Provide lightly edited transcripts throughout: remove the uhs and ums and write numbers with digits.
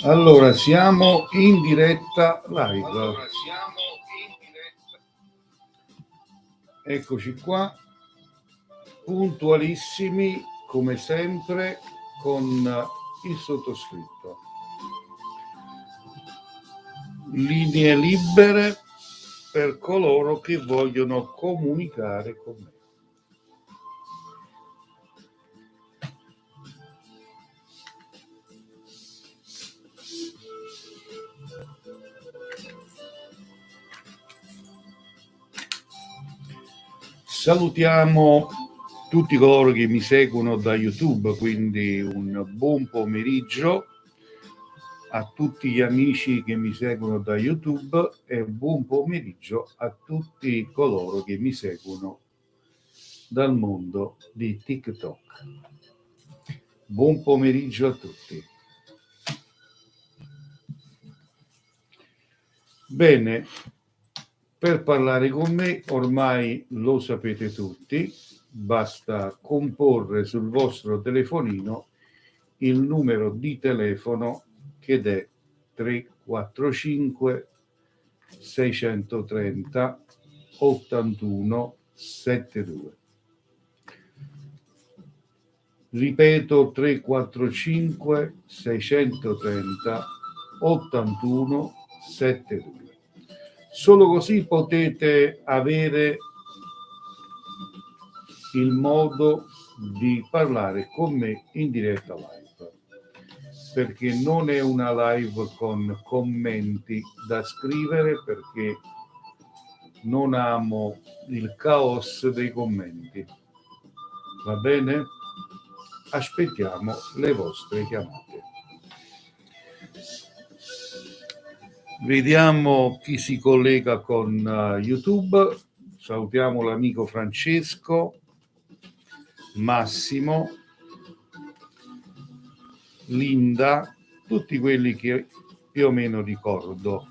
Allora, siamo in diretta live. Eccoci qua, puntualissimi come sempre con il sottoscritto. Linee libere per coloro che vogliono comunicare con me. Salutiamo tutti coloro che mi seguono da YouTube, quindi un buon pomeriggio a tutti gli amici che mi seguono da YouTube e buon pomeriggio a tutti coloro che mi seguono dal mondo di TikTok. Buon pomeriggio a tutti. Bene, per parlare con me ormai lo sapete tutti, basta comporre sul vostro telefonino il numero di telefono che è 345 630 81 72. Ripeto, 345 630 81 72. Solo così potete avere il modo di parlare con me in diretta live, perché non è una live con commenti da scrivere, perché non amo il caos dei commenti. Va bene? Aspettiamo le vostre chiamate. Vediamo chi si collega con YouTube. Salutiamo l'amico Francesco, Massimo, Linda, tutti quelli che più o meno ricordo.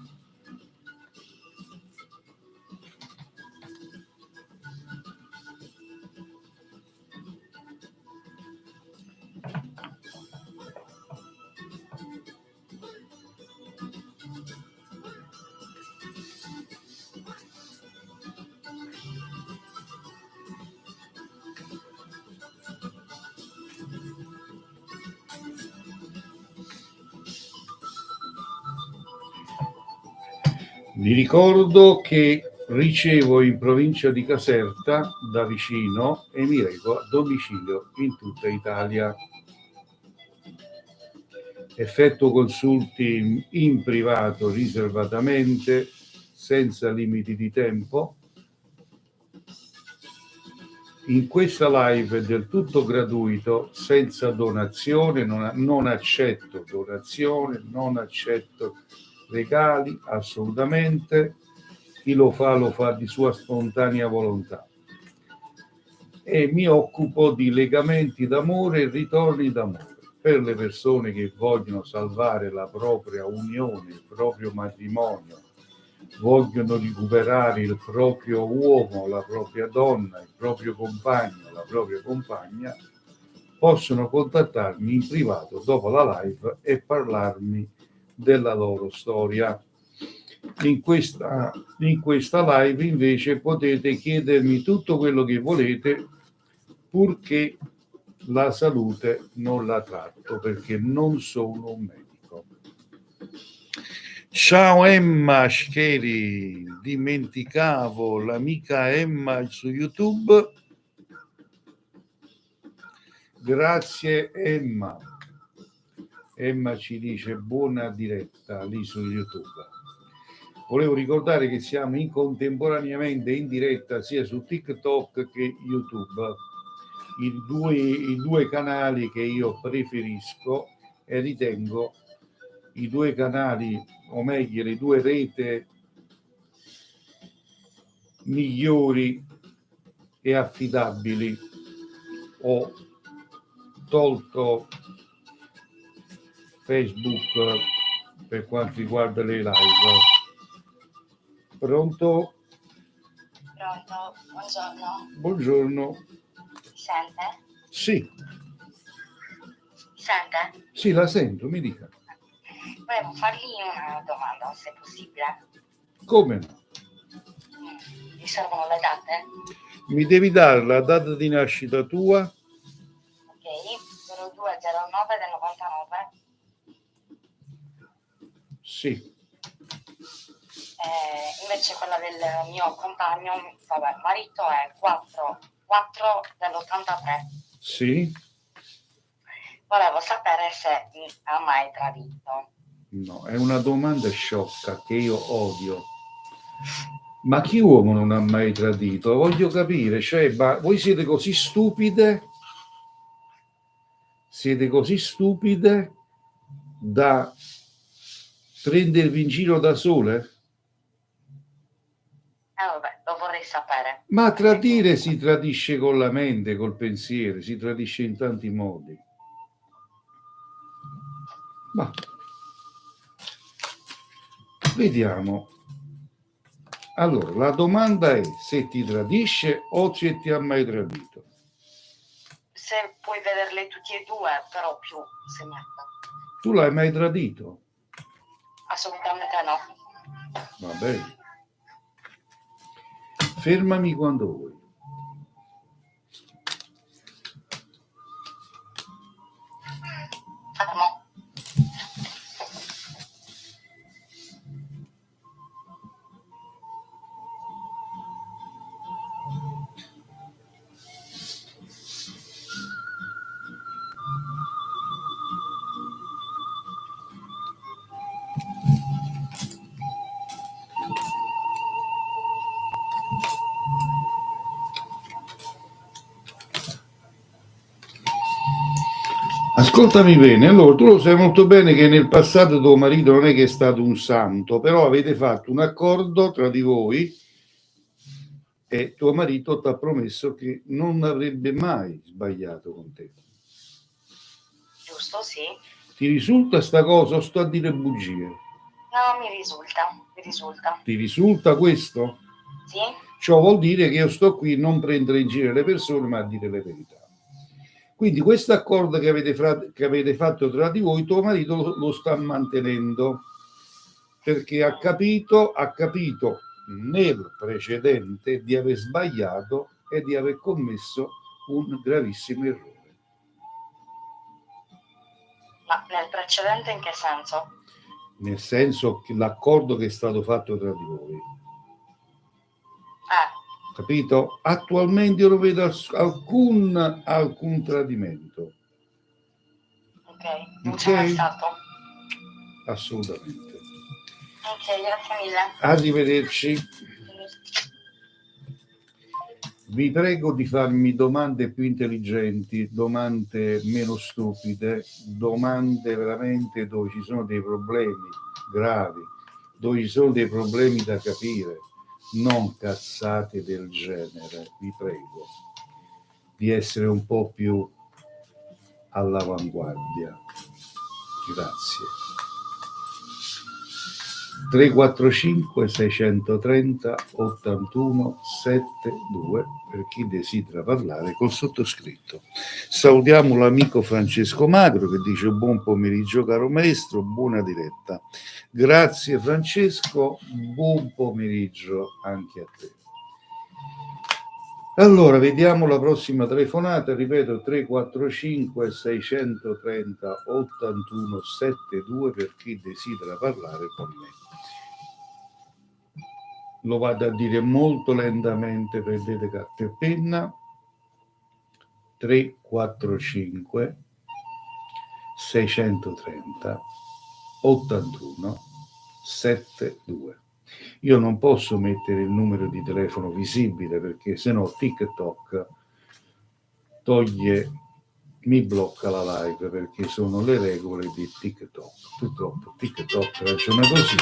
Vi ricordo che ricevo in provincia di Caserta da vicino e mi reco a domicilio in tutta Italia. Effettuo consulti in privato riservatamente, senza limiti di tempo. In questa live è del tutto gratuito, senza donazione, non accetto donazione, non accetto regali, assolutamente. Chi lo fa di sua spontanea volontà. E mi occupo di legamenti d'amore e ritorni d'amore per le persone che vogliono salvare la propria unione, il proprio matrimonio, vogliono recuperare il proprio uomo, la propria donna, il proprio compagno, la propria compagna, possono contattarmi in privato dopo la live e parlarmi della loro storia. In questa live invece potete chiedermi tutto quello che volete, purché la salute non la tratto, perché non sono un medico. Ciao Emma Scheri, dimenticavo l'amica Emma su YouTube. Grazie Emma. Emma ci dice buona diretta lì su YouTube. Volevo ricordare che siamo contemporaneamente in diretta sia su TikTok che YouTube, i due canali che io preferisco e ritengo i due canali, o meglio le due rete migliori e affidabili. Ho tolto Facebook per quanto riguarda le live. Pronto? Pronto, buongiorno. Buongiorno. Sente? Sì. Sente? Sì, la sento, mi dica. Volevo fargli una domanda, se è possibile. Come no? Mi servono le date? Mi devi dare la data di nascita tua? Ok, 0209 del 99. Sì. Invece quella del mio compagno, vabbè, marito è 4 dell'83. Sì? Volevo sapere se mi ha mai tradito. No, è una domanda sciocca che io odio. Ma chi uomo non ha mai tradito? Voglio capire, cioè, ma voi siete così stupide? Siete così stupide da prendervi in giro da sole? Vabbè, lo vorrei sapere. Ma Perché tradire si tradisce con la mente, col pensiero, si tradisce in tanti modi. Ma vediamo. Allora, la domanda è se ti tradisce o se ti ha mai tradito. se puoi vederle tutti e due, però più se metta. Tu l'hai mai tradito? Assolutamente no. Va bene. Fermami quando vuoi. Fermo. Ascoltami bene, allora tu lo sai molto bene che nel passato tuo marito non è che è stato un santo, però avete fatto un accordo tra di voi e tuo marito ti ha promesso che non avrebbe mai sbagliato con te. Giusto, sì. Ti risulta sta cosa o sto a dire bugie? No, mi risulta. Ti risulta questo? Sì? Ciò vuol dire che io sto qui non prendere in giro le persone, ma a dire le verità. Quindi questo accordo che avete fatto tra di voi, tuo marito lo sta mantenendo, perché ha capito nel precedente di aver sbagliato e di aver commesso un gravissimo errore. Ma nel precedente in che senso? Nel senso che l'accordo che è stato fatto tra di voi. Capito? Attualmente io non vedo alcun tradimento. Ok, non c'è mai stato. Assolutamente. Ok, grazie mille. Arrivederci. Vi prego di farmi domande più intelligenti, domande meno stupide, domande veramente dove ci sono dei problemi gravi, dove ci sono dei problemi da capire, non cazzate del genere. Vi prego di essere un po' più all'avanguardia. Grazie. 345 630 81 72 per chi desidera parlare col sottoscritto. Salutiamo l'amico Francesco Magro che dice buon pomeriggio caro maestro, buona diretta. Grazie Francesco, buon pomeriggio anche a te. Allora, vediamo la prossima telefonata, ripeto 345 630 81 72 per chi desidera parlare con me. Lo vado a dire molto lentamente, prendete carta e penna. 345 630 81 72. Io non posso mettere il numero di telefono visibile perché sennò TikTok mi blocca la live, perché sono le regole di TikTok. Purtroppo TikTok ragiona così.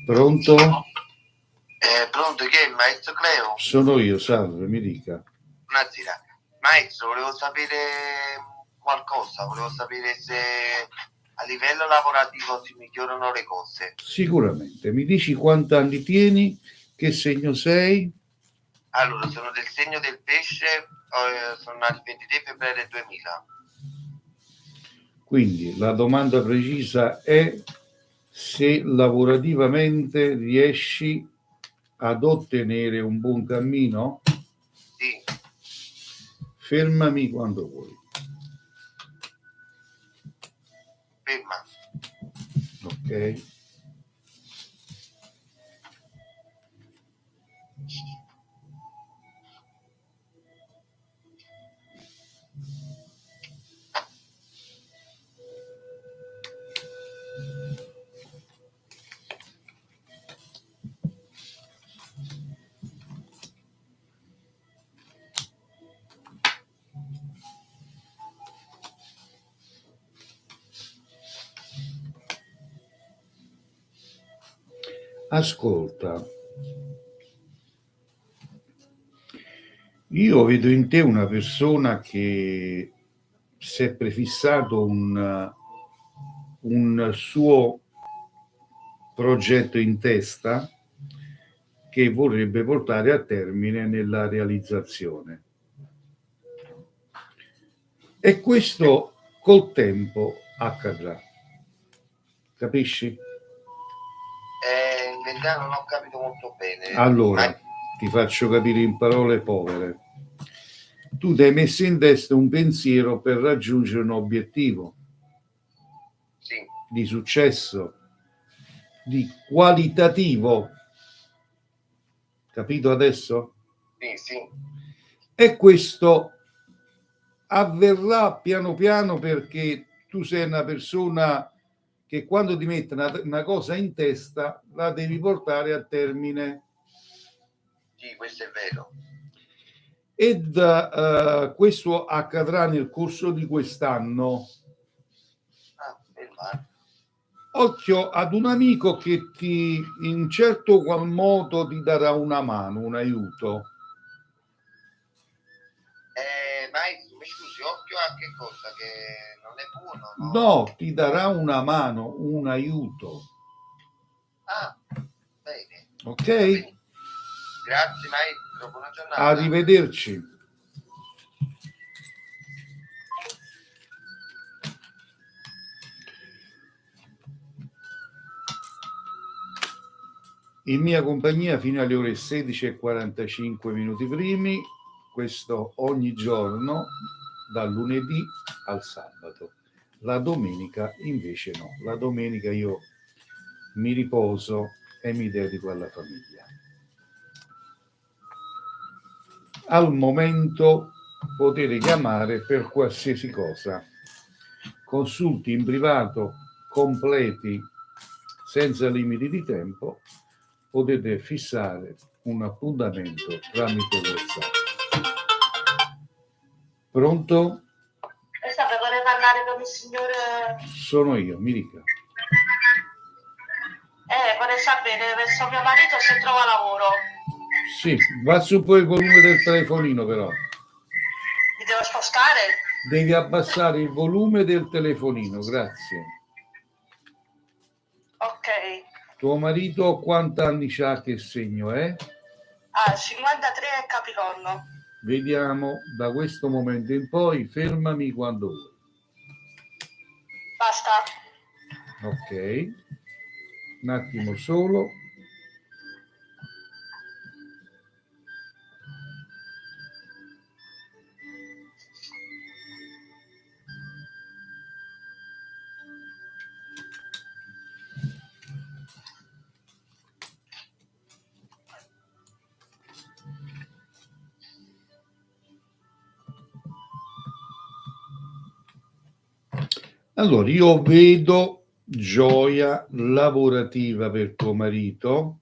Pronto? Pronto, chi è il maestro Cleo? Sono io, salve, mi dica. Buonasera. Maestro, volevo sapere qualcosa, volevo sapere se a livello lavorativo si migliorano le cose. Sicuramente. Mi dici quanti anni tieni? Che segno sei? Allora, sono del segno del pesce, sono nato il 23 febbraio 2000. Quindi la domanda precisa è se lavorativamente riesci ad ottenere un buon cammino. Sì. Fermami quando vuoi. Ferma. Ok. Ascolta, io vedo in te una persona che si è prefissato un suo progetto in testa che vorrebbe portare a termine nella realizzazione. E questo col tempo accadrà. Capisci? In verità non ho capito molto bene. Allora, ti faccio capire in parole povere. Tu ti hai messo in testa un pensiero per raggiungere un obiettivo. Sì. Di successo, di qualitativo. Capito adesso? Sì, sì. E questo avverrà piano piano perché tu sei una persona che quando ti mette una cosa in testa la devi portare a termine. Sì, questo è vero. Ed questo accadrà nel corso di quest'anno. Ferma. Occhio ad un amico che ti in certo qual modo ti darà una mano, un aiuto. Maestro, mi scusi, occhio a che cosa? Che non è buono, no? No, ti darà una mano, un aiuto. Bene. Ok? Grazie maestro, buona giornata. Arrivederci. In mia compagnia fino alle ore 16:45 minuti primi, questo ogni giorno, dal lunedì al sabato. La domenica invece no, la domenica io mi riposo e mi dedico alla famiglia. Al momento potete chiamare per qualsiasi cosa. Consulti in privato completi senza limiti di tempo, potete fissare un appuntamento tramite WhatsApp. Pronto? Vorrei parlare con il signore. Sono io, mi dica. Vorrei sapere verso mio marito se trova lavoro. Sì, va su poi il volume del telefonino però. Mi devo spostare? Devi abbassare il volume del telefonino, grazie. Ok. Tuo marito quanti anni c'ha, che segno è? 53 è Capricorno. Vediamo da questo momento in poi, fermami quando vuoi. Basta. Ok, un attimo solo. Allora, io vedo gioia lavorativa per tuo marito,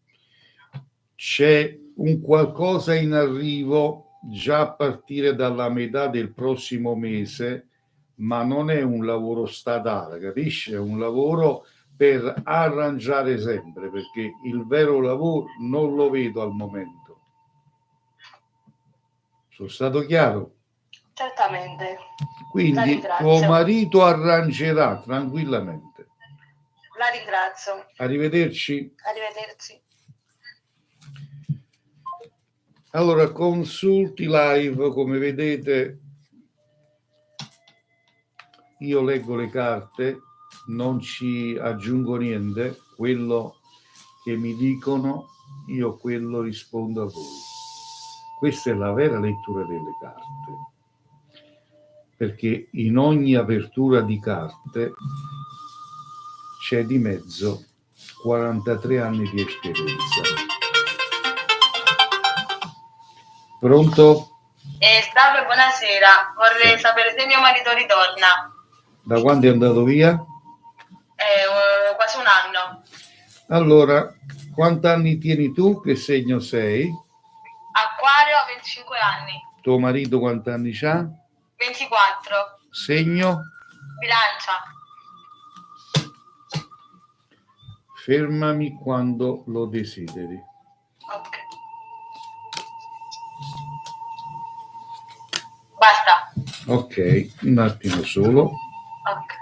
c'è un qualcosa in arrivo già a partire dalla metà del prossimo mese, ma non è un lavoro statale, capisci? È un lavoro per arrangiare sempre, perché il vero lavoro non lo vedo al momento. Sono stato chiaro? Certamente. Quindi tuo marito arrangerà tranquillamente. La ringrazio. Arrivederci. Arrivederci. Allora, consulti live, come vedete, io leggo le carte, non ci aggiungo niente, quello che mi dicono, io quello rispondo a voi. Questa è la vera lettura delle carte, perché in ogni apertura di carte c'è di mezzo 43 anni di esperienza. Pronto? Salve, buonasera. Vorrei sapere se mio marito ritorna. Da quando è andato via? Quasi un anno. Allora, quanti anni tieni tu? Che segno sei? Acquario, 25 anni. Tuo marito quanti anni c'ha? 24. Segno? Bilancia. Fermami quando lo desideri. Ok. Basta. Ok, un attimo solo. Ok.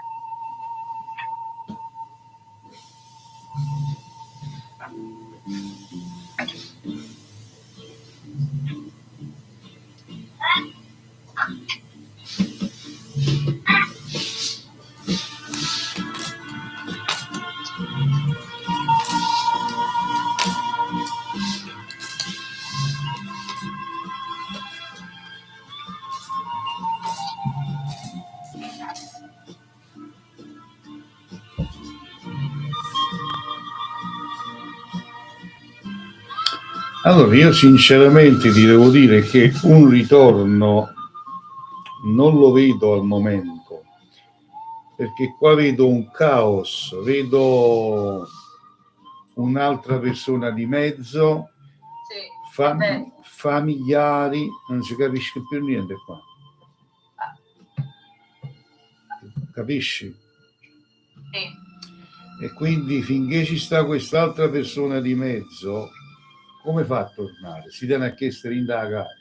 Allora, io sinceramente ti devo dire che un ritorno non lo vedo al momento, perché qua vedo un caos, vedo un'altra persona di mezzo, Sì. familiari, non si capisce più niente qua. Capisci? Sì. E quindi finché ci sta quest'altra persona di mezzo, come fa a tornare? Si deve a chiedere indagare.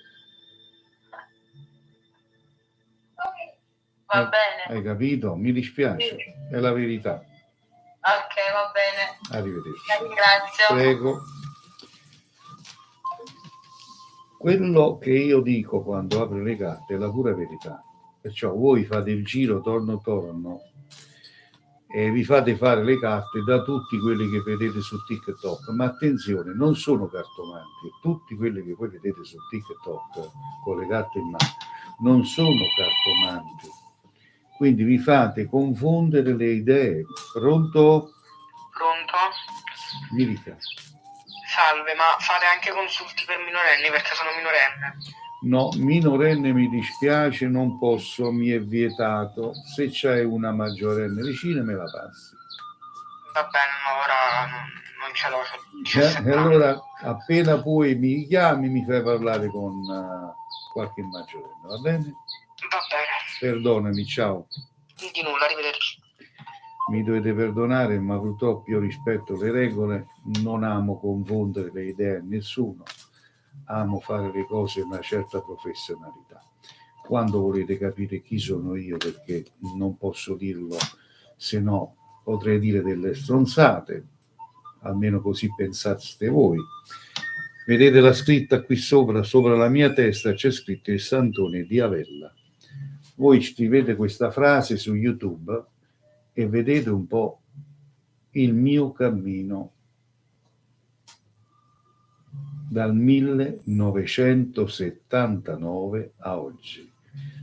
Va bene. Hai capito? Mi dispiace, Sì. è la verità. Ok, va bene. Arrivederci. La ringrazio. Prego. Quello che io dico quando apro le carte è la pura verità. Perciò voi fate il giro torno e vi fate fare le carte da tutti quelli che vedete su TikTok. Ma attenzione, non sono cartomanti. Tutti quelli che voi vedete su TikTok con le carte in mano non sono cartomanti. Quindi vi fate confondere le idee. Pronto? Pronto? Mi dica. Salve, ma fate anche consulti per minorenni perché sono minorenne? No, minorenne mi dispiace, non posso, mi è vietato. Se c'hai una maggiorenne vicina me la passi. Va bene, ma ora non ce l'ho. E allora appena puoi mi chiami, mi fai parlare con qualche maggiorenne, va bene? Va bene. Perdonami, ciao. Di nulla, arrivederci. Mi dovete perdonare, ma purtroppo io rispetto le regole, non amo confondere le idee a nessuno, amo fare le cose con una certa professionalità. Quando volete capire chi sono io, perché non posso dirlo, se no potrei dire delle stronzate, almeno così pensaste voi. Vedete la scritta qui sopra la mia testa c'è scritto il Santone di Avella. Voi scrivete questa frase su YouTube e vedete un po' il mio cammino dal 1979 a oggi.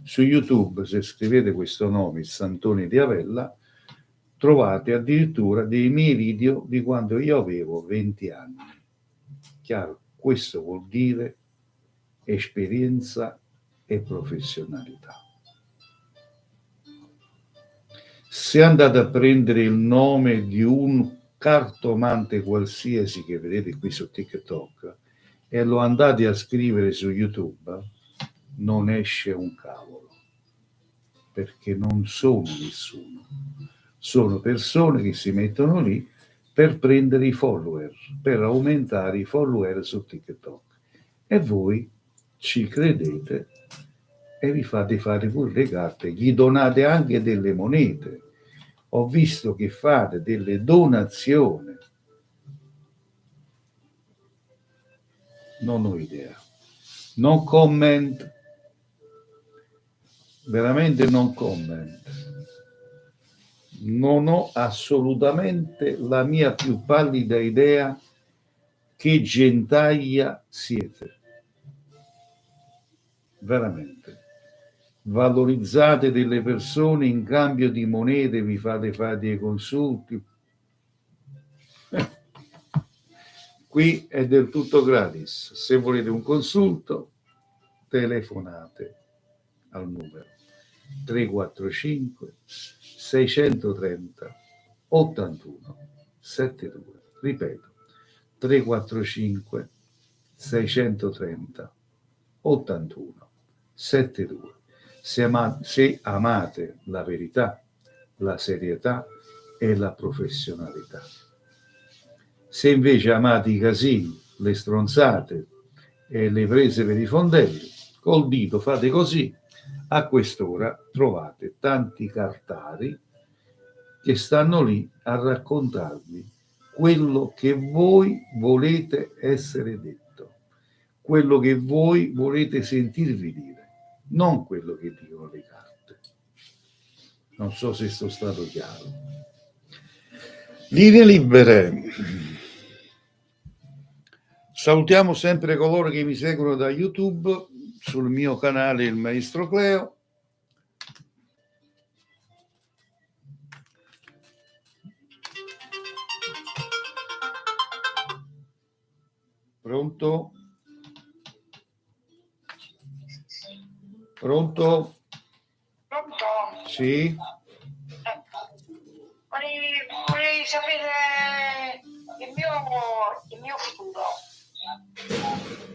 Su YouTube, se scrivete questo nome, il Santone di Avella, trovate addirittura dei miei video di quando io avevo 20 anni. Chiaro, questo vuol dire esperienza e professionalità. Se andate a prendere il nome di un cartomante qualsiasi che vedete qui su TikTok e lo andate a scrivere su YouTube, non esce un cavolo, perché non sono nessuno. Sono persone che si mettono lì per prendere i follower, per aumentare i follower su TikTok. E voi ci credete e vi fate fare pure le carte, gli donate anche delle monete. Ho visto che fate delle donazioni. Non ho idea. No comment. Veramente non comment. Non ho assolutamente la mia più pallida idea che gentaglia siete. Veramente. Valorizzate delle persone in cambio di monete, vi fate fare dei consulti. Qui è del tutto gratis. Se volete un consulto, telefonate al numero 345 630 81 72. Ripeto, 345 630 81 72. Se amate la verità, la serietà e la professionalità. Se invece amate i casini, le stronzate e le prese per i fondelli, col dito fate così, a quest'ora trovate tanti cartari che stanno lì a raccontarvi quello che voi volete essere detto, quello che voi volete sentirvi dire, non quello che dicono le carte. Non so se sono stato chiaro. Linee libere. Salutiamo sempre coloro che mi seguono da YouTube, sul mio canale Il Maestro Cleo. Pronto? Pronto? Pronto? Sì? Vorrei sapere il mio futuro.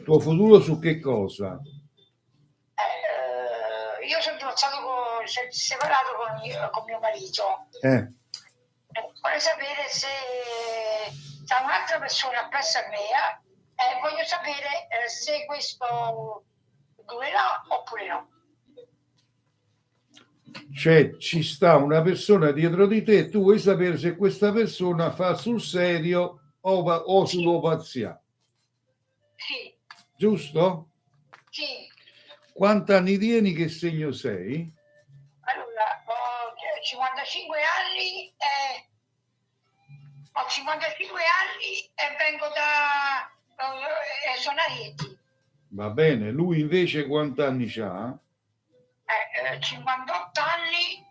Tuo futuro su che cosa? Io sono separato con mio marito. Vorrei sapere se c'è un'altra persona appresso a me e voglio sapere se questo durerà oppure no. Cioè, ci sta una persona dietro di te, tu vuoi sapere se questa persona fa sul serio o sullo pazzia. Sì. Giusto? Sì. Quanti anni tieni? Che segno sei? Allora, ho 55 anni e vengo sono Arieti. Va bene, lui invece quanti anni ha? 58 anni,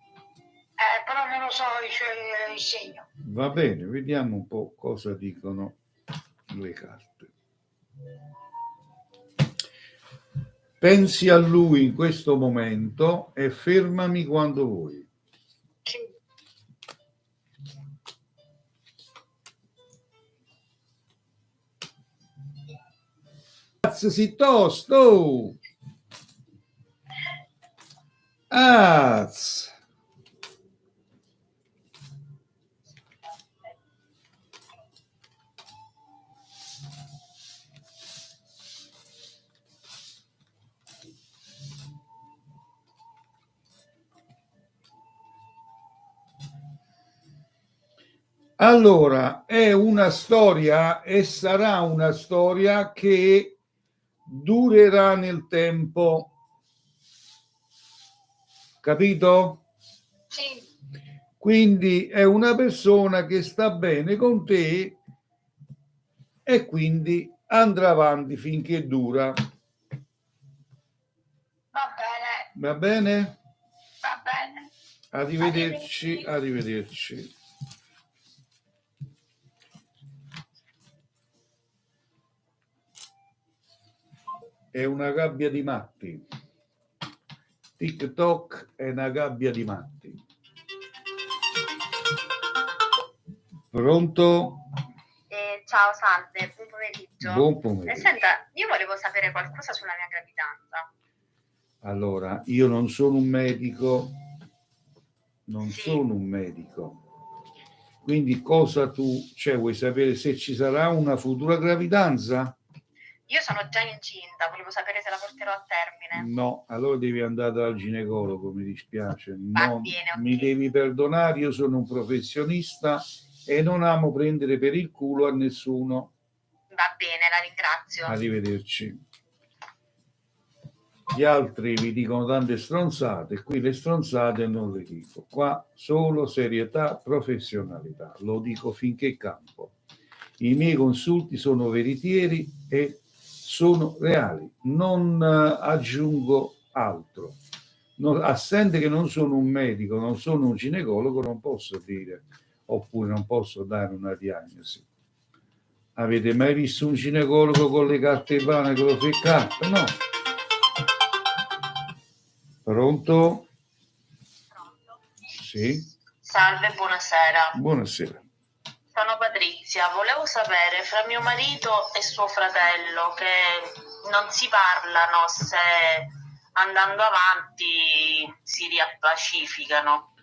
però non lo so il segno. Va bene, vediamo un po' cosa dicono le carte. Pensi a lui in questo momento e fermami quando vuoi. Sì. Si tosto! Az! Allora, è una storia e sarà una storia che durerà nel tempo. Capito? Sì. Quindi è una persona che sta bene con te e quindi andrà avanti finché dura. Va bene. Va bene? Va bene. Arrivederci, arrivederci. È una gabbia di matti. TikTok è una gabbia di matti. Pronto? Ciao, salve, buon pomeriggio. Buon pomeriggio. Senta, io volevo sapere qualcosa sulla mia gravidanza. Allora, io non sono un medico, Sì. sono un medico. Quindi cosa vuoi sapere se ci sarà una futura gravidanza? Io sono già incinta, volevo sapere se la porterò a termine. No, allora devi andare dal ginecologo, mi dispiace. Va bene, ok. Mi devi perdonare, io sono un professionista e non amo prendere per il culo a nessuno. Va bene, la ringrazio. Arrivederci. Gli altri vi dicono tante stronzate, qui le stronzate non le dico, qua solo serietà, professionalità, lo dico finché campo. I miei consulti sono veritieri e sono reali, non aggiungo altro. Assente che non sono un medico, non sono un ginecologo, non posso dire, oppure non posso dare una diagnosi. Avete mai visto un ginecologo con le carte in mano che lo fa carta? No. Pronto? Sì. Salve, buonasera. Buonasera. Sono Patrizia. Volevo sapere fra mio marito e suo fratello che non si parlano, se andando avanti si riappacificano.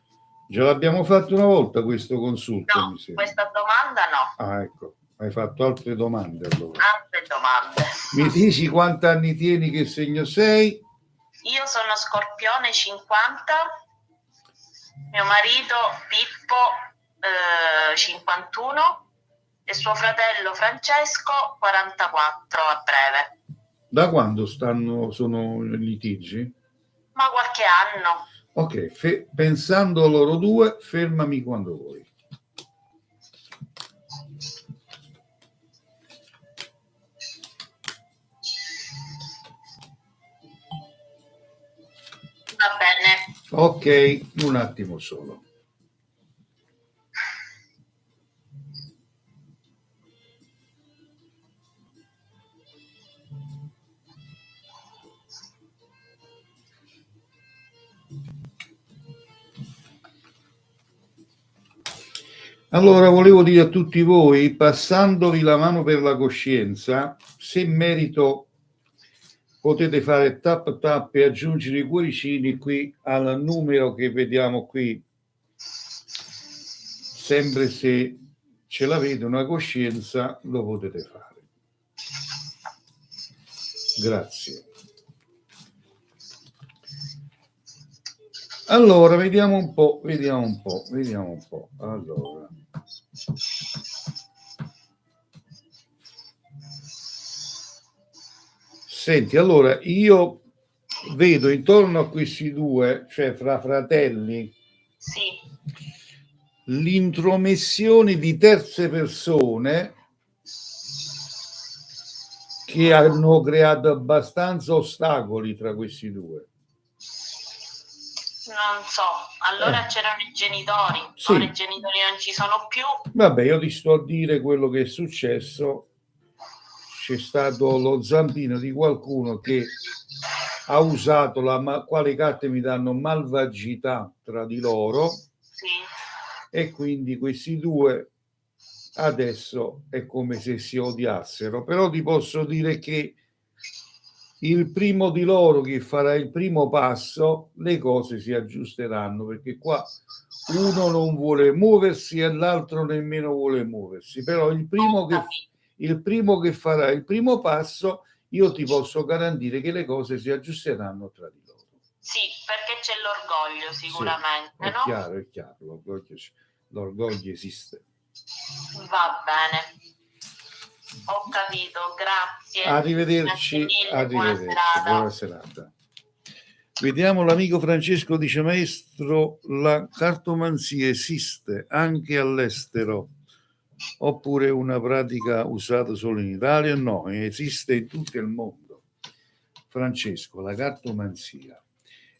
Già l'abbiamo fatto una volta questo consulto, No, mi sembra. questa domanda no. Ah, ecco, hai fatto altre domande allora. Altre domande. Mi dici quanti anni tieni, che segno sei? Io sono Scorpione 50, mio marito Pippo 51 e suo fratello Francesco 44 a breve. Da quando sono in litigi? Ma qualche anno. Ok, pensando a loro due, fermami quando vuoi. Va bene. Ok, un attimo solo. Allora, volevo dire a tutti voi, passandovi la mano per la coscienza, se merito potete fare tap tap e aggiungere i cuoricini qui al numero che vediamo qui, sempre se ce l'avete una coscienza lo potete fare. Grazie. Allora, vediamo un po'. Allora. Senti, allora, io vedo intorno a questi due, cioè fra fratelli, sì, l'intromissione di terze persone che hanno creato abbastanza ostacoli tra questi due. non so, allora c'erano i genitori, sì. Ora i genitori non ci sono più. Vabbè, io ti sto a dire quello che è successo. C'è stato lo zampino di qualcuno che ha usato quale carte mi danno malvagità tra di loro, sì. E quindi questi due adesso è come se si odiassero, però ti posso dire che il primo di loro che farà il primo passo, le cose si aggiusteranno, perché qua uno non vuole muoversi e l'altro nemmeno vuole muoversi, però il primo che farà il primo passo, io ti posso garantire che le cose si aggiusteranno tra di loro. Sì, perché c'è l'orgoglio sicuramente, sì, è no? chiaro, l'orgoglio esiste. Va bene. Ho capito, grazie. Arrivederci, Buona buona serata. Vediamo, l'amico Francesco dice: maestro, la cartomanzia esiste anche all'estero oppure una pratica usata solo in Italia? No, esiste in tutto il mondo. Francesco, la cartomanzia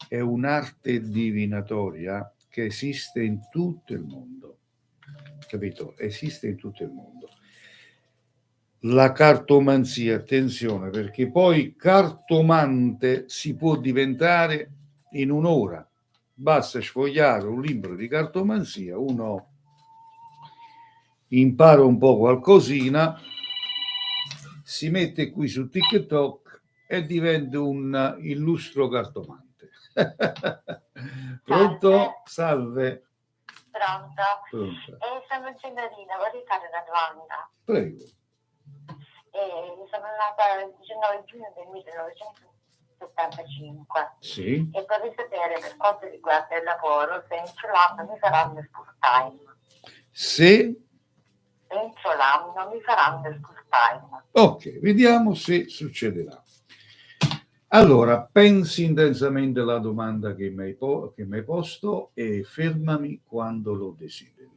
è un'arte divinatoria che esiste in tutto il mondo, capito? Esiste in tutto il mondo. La cartomanzia, attenzione, perché poi cartomante si può diventare in un'ora. Basta sfogliare un libro di cartomanzia, uno impara un po' qualcosina, si mette qui su TikTok e diventa un illustro cartomante. Pronto? Salve. Pronta? Pronta. Sono Signorina, vorrei fare una domanda. Prego. Sono nata il 19 giugno del 1975 sì. E vorrei sapere, per quanto riguarda il lavoro, se entro l'anno mi faranno il full time. Se entro l'anno mi faranno il full time. Ok, vediamo se succederà. Allora, pensi intensamente alla domanda che mi hai posto e fermami quando lo desideri.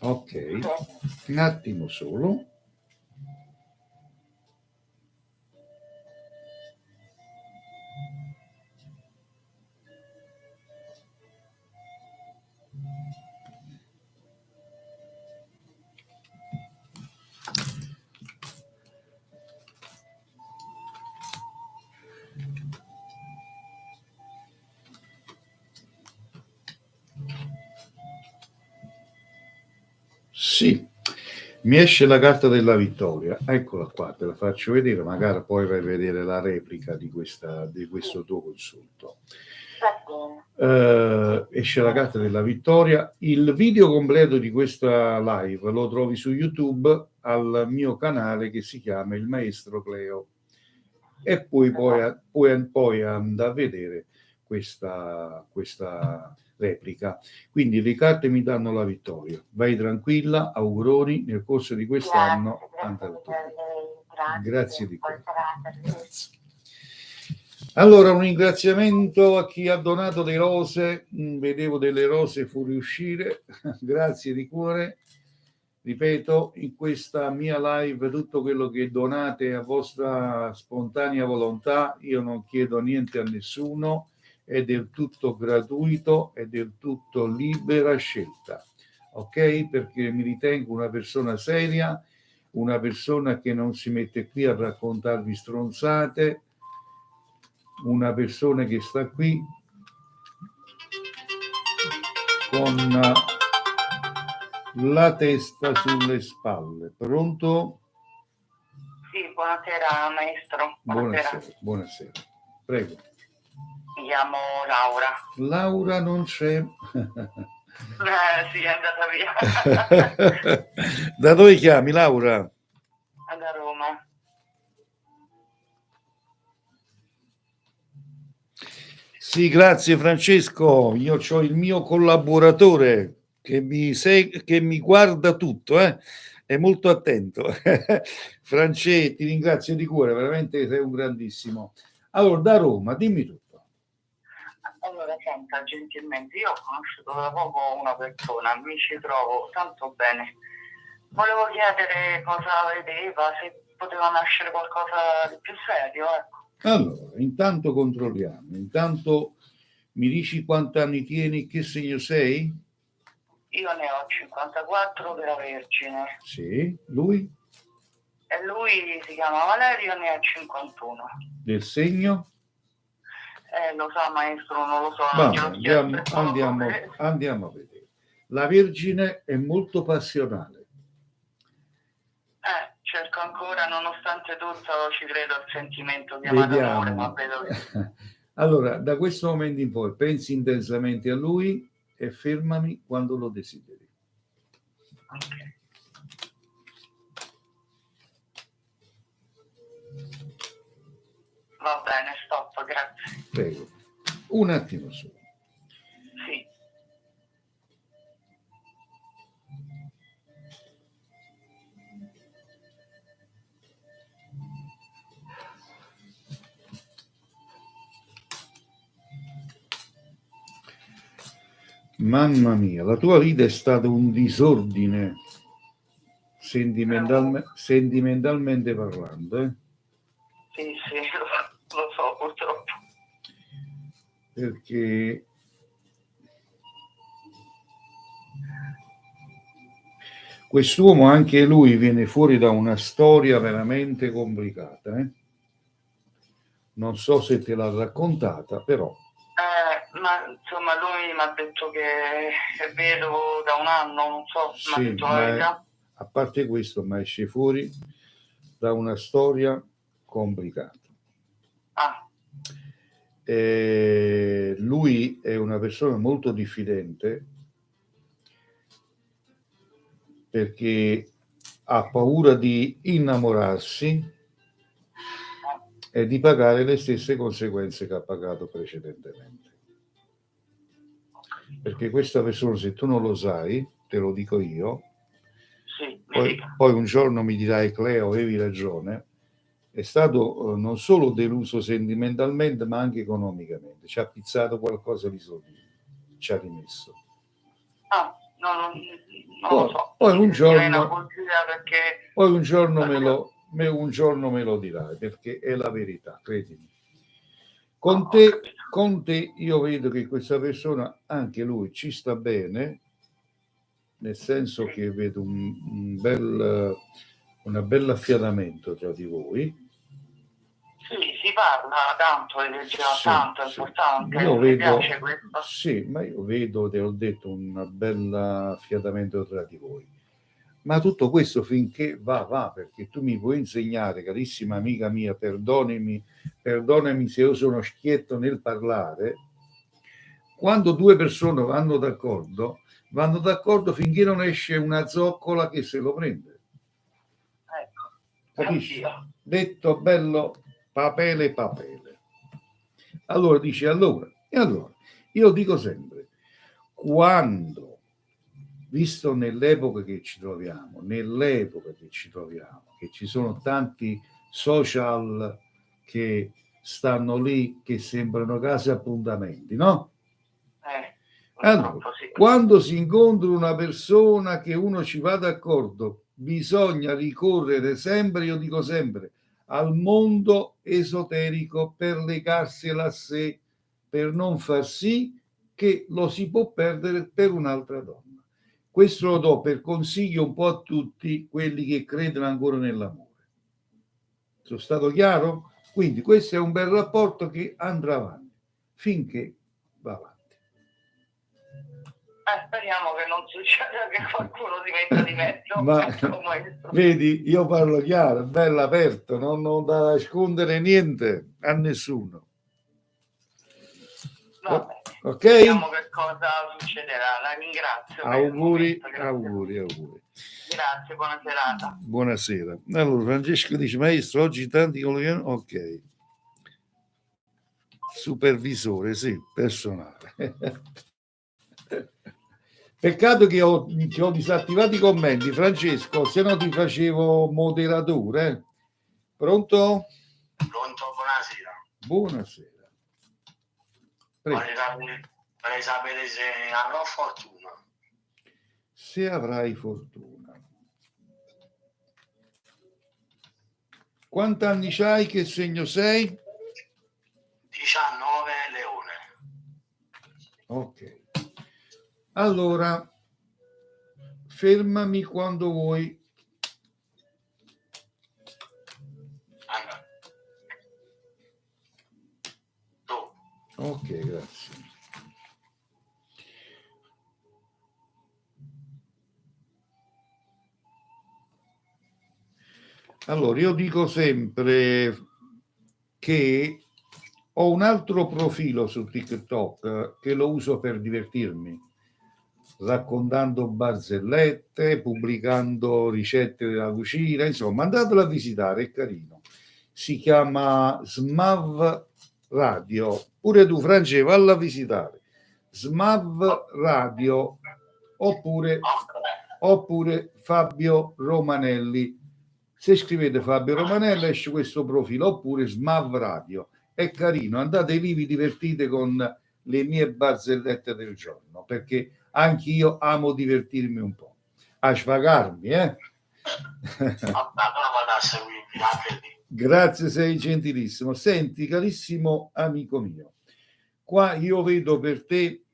Ok, un attimo solo. Sì, mi esce la carta della vittoria, eccola qua, te la faccio vedere, magari poi vai a vedere la replica di questo tuo consulto. Esce la carta della vittoria. Il video completo di questa live lo trovi su YouTube al mio canale che si chiama Il Maestro Cleo, e puoi andare a vedere questa replica. Quindi le carte mi danno la vittoria. Vai tranquilla, auguroni, nel corso di quest'anno andrà tutto. Grazie di cuore. Grazie. Allora, un ringraziamento a chi ha donato le rose, vedevo delle rose fuoriuscire, grazie di cuore. Ripeto, in questa mia live tutto quello che donate a vostra spontanea volontà, io non chiedo niente a nessuno, è del tutto gratuito, è del tutto libera scelta, ok? Perché mi ritengo una persona seria, una persona che non si mette qui a raccontarvi stronzate, una persona che sta qui con la testa sulle spalle. Pronto? Sì, buonasera maestro. Buonasera. Prego. Mi chiamo Laura. Laura non c'è. Sì, è andata via. Da dove chiami, Laura? Da Roma. Sì, grazie Francesco. Io ho il mio collaboratore che mi guarda tutto, è molto attento. Francesco, ti ringrazio di cuore, veramente sei un grandissimo. Allora, da Roma, dimmi tutto. Allora, senta, gentilmente, io ho conosciuto da poco una persona, mi ci trovo tanto bene. Volevo chiedere cosa vedeva, se poteva nascere qualcosa di più serio, ecco. Allora, intanto controlliamo. Intanto mi dici quanti anni tieni, che segno sei? Io ne ho 54 della Vergine. Sì, lui? E lui si chiama Valerio, ne ha 51. Del segno? Lo sa maestro, non lo so. Andiamo a vedere. La Vergine è molto passionale. Cerco ancora, nonostante tutto, ci credo al sentimento chiamato amore, ma vedo che... Allora, da questo momento in poi pensi intensamente a lui e fermami quando lo desideri. Ok. Va bene, stop, grazie. Prego. Un attimo solo. Sì. Mamma mia, la tua vita è stato un disordine sentimentalmente parlando, Sì, lo so, purtroppo. Perché quest'uomo, anche lui, viene fuori da una storia veramente complicata, Non so se te l'ha raccontata, però... Ma insomma lui mi ha detto che è vedovo da un anno, non so, sì, mi ha detto la verità. A parte questo, ma esce fuori da una storia complicata. Lui è una persona molto diffidente perché ha paura di innamorarsi e di pagare le stesse conseguenze che ha pagato precedentemente. Perché questa persona, se tu non lo sai, te lo dico io, Sì, poi un giorno mi dirai, Cleo, avevi ragione, è stato non solo deluso sentimentalmente, ma anche economicamente. Ci ha pizzato qualcosa di soldi, ci ha rimesso. Non lo so. Poi un giorno, perché... poi un giorno me lo dirai, perché è la verità, credimi. Con te io vedo che questa persona, anche lui, ci sta bene, nel senso che vedo un bel affiatamento tra di voi. Sì, si parla tanto, tanto, è importante. Mi piace questo. Sì, ma io vedo, te l'ho detto, un bel affiatamento tra di voi. Ma tutto questo finché va, perché tu mi puoi insegnare, carissima amica mia, perdonami se io sono schietto nel parlare, quando due persone vanno d'accordo finché non esce una zoccola che se lo prende. Ecco. Capisci? Detto bello, papele. Allora dice, allora, io dico sempre, quando, visto nell'epoca che ci troviamo, che ci sono tanti social che stanno lì, che sembrano case appuntamenti, no? Allora, quando si incontra una persona che uno ci va d'accordo, bisogna ricorrere sempre, io dico sempre, al mondo esoterico per legarsela a sé, per non far sì che lo si può perdere per un'altra donna. Questo lo do per consiglio un po' a tutti quelli che credono ancora nell'amore. Sono stato chiaro? Quindi questo è un bel rapporto che andrà avanti finché va avanti. Speriamo che non succeda che qualcuno si metta di mezzo. Ma vedi, io parlo chiaro, bello aperto, non da nascondere niente a nessuno. Vabbè, ok? Vediamo che cosa succederà. La ringrazio. Auguri. Grazie, buona serata. Buonasera. Allora, Francesco dice, maestro, oggi tanti colleghi. Ok. Supervisore, sì, personale. Peccato che ho disattivato i commenti, Francesco, se no ti facevo moderatore. Pronto? Pronto, buonasera. Buonasera. Vorrei sapere se avrò fortuna. Se avrai fortuna. Quanti anni c'hai? Che segno sei? 19, Leone. Ok. Allora, fermami quando vuoi. Ok, grazie. Allora, io dico sempre che ho un altro profilo su TikTok che lo uso per divertirmi, raccontando barzellette, pubblicando ricette della cucina, insomma, andatelo a visitare, è carino. Si chiama Smav Radio. Pure tu, Francesco, valla a visitare. Smav Radio oppure Fabio Romanelli. Se scrivete Fabio Romanelli esce questo profilo, oppure Smav Radio. È carino, andate lì, vi divertite con le mie barzellette del giorno, perché anche io amo divertirmi un po', a svagarmi, Grazie, sei gentilissimo. Senti, carissimo amico mio, qua io vedo per te,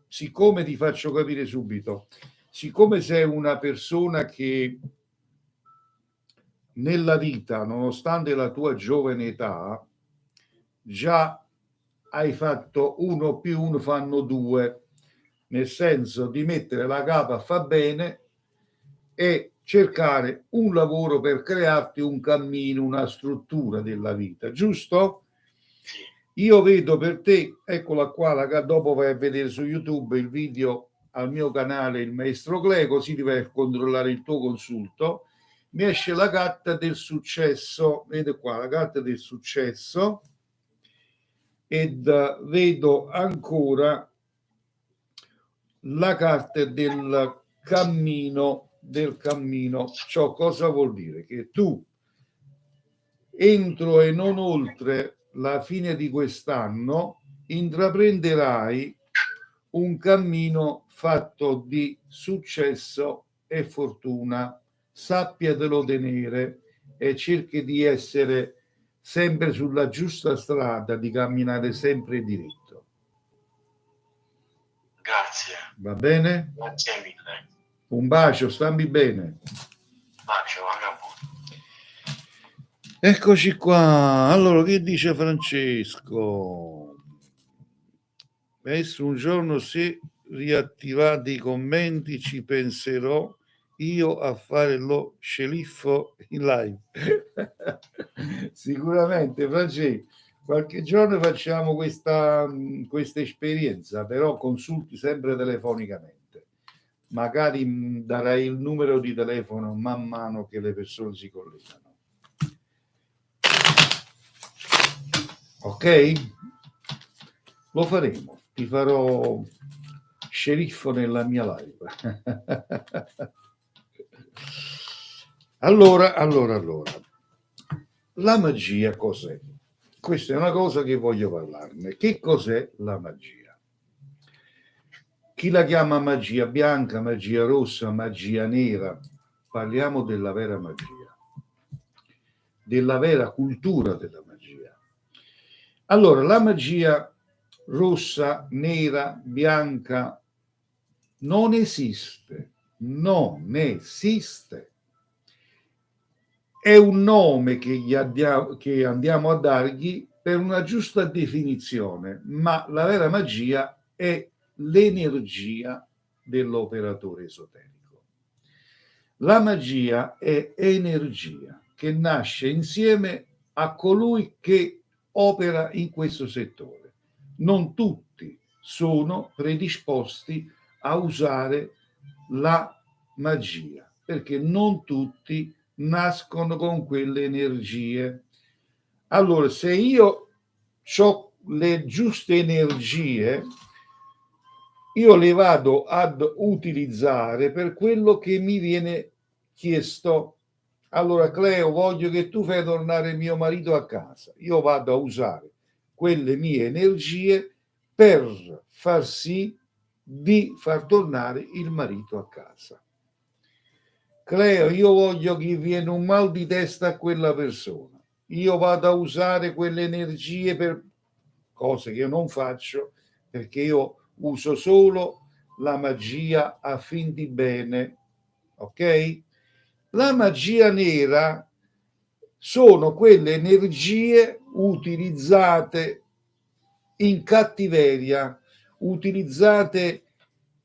siccome ti faccio capire subito, siccome sei una persona che nella vita, nonostante la tua giovane età, già hai fatto 1 più 1 fanno 2, nel senso di mettere la capa fa bene e cercare un lavoro per crearti un cammino, una struttura della vita, giusto? Io vedo per te, eccola qua, dopo vai a vedere su YouTube il video al mio canale Il Maestro Cleo, così ti vai a controllare il tuo consulto. Mi esce la carta del successo, vede qua la carta del successo, ed vedo ancora la carta del cammino del cammino. Ciò cosa vuol dire? Che tu entro e non oltre la fine di quest'anno intraprenderai un cammino fatto di successo e fortuna. Sappiatelo tenere e cerchi di essere sempre sulla giusta strada, di camminare sempre diritto. Grazie. Va bene? Grazie mille. Un bacio, stammi bene. Bacio, anche a voi. Eccoci qua. Allora, che dice Francesco? Adesso un giorno, se riattivate i commenti, ci penserò io a fare lo sceriffo in live. Sicuramente, Francesco, qualche giorno facciamo questa esperienza, però consulti sempre telefonicamente. Magari darai il numero di telefono man mano che le persone si collegano. Ok? Lo faremo. Ti farò sceriffo nella mia live. Allora. La magia cos'è? Questa è una cosa che voglio parlarne. Che cos'è la magia? Chi la chiama magia bianca, magia rossa, magia nera? Parliamo della vera magia, della vera cultura della magia. Allora, la magia rossa, nera, bianca non esiste. È un nome che andiamo a dargli per una giusta definizione, ma la vera magia è l'energia dell'operatore esoterico. La magia è energia che nasce insieme a colui che opera in questo settore. Non tutti sono predisposti a usare la magia, perché non tutti nascono con quelle energie. Allora, se io ho le giuste energie, io le vado ad utilizzare per quello che mi viene chiesto. Allora, Cleo, voglio che tu fai tornare mio marito a casa. Io vado a usare quelle mie energie per far sì di far tornare il marito a casa. Cleo, io voglio che viene un mal di testa a quella persona. Io vado a usare quelle energie per cose che io non faccio, perché io uso solo la magia a fin di bene. Ok? La magia nera sono quelle energie utilizzate in cattiveria, utilizzate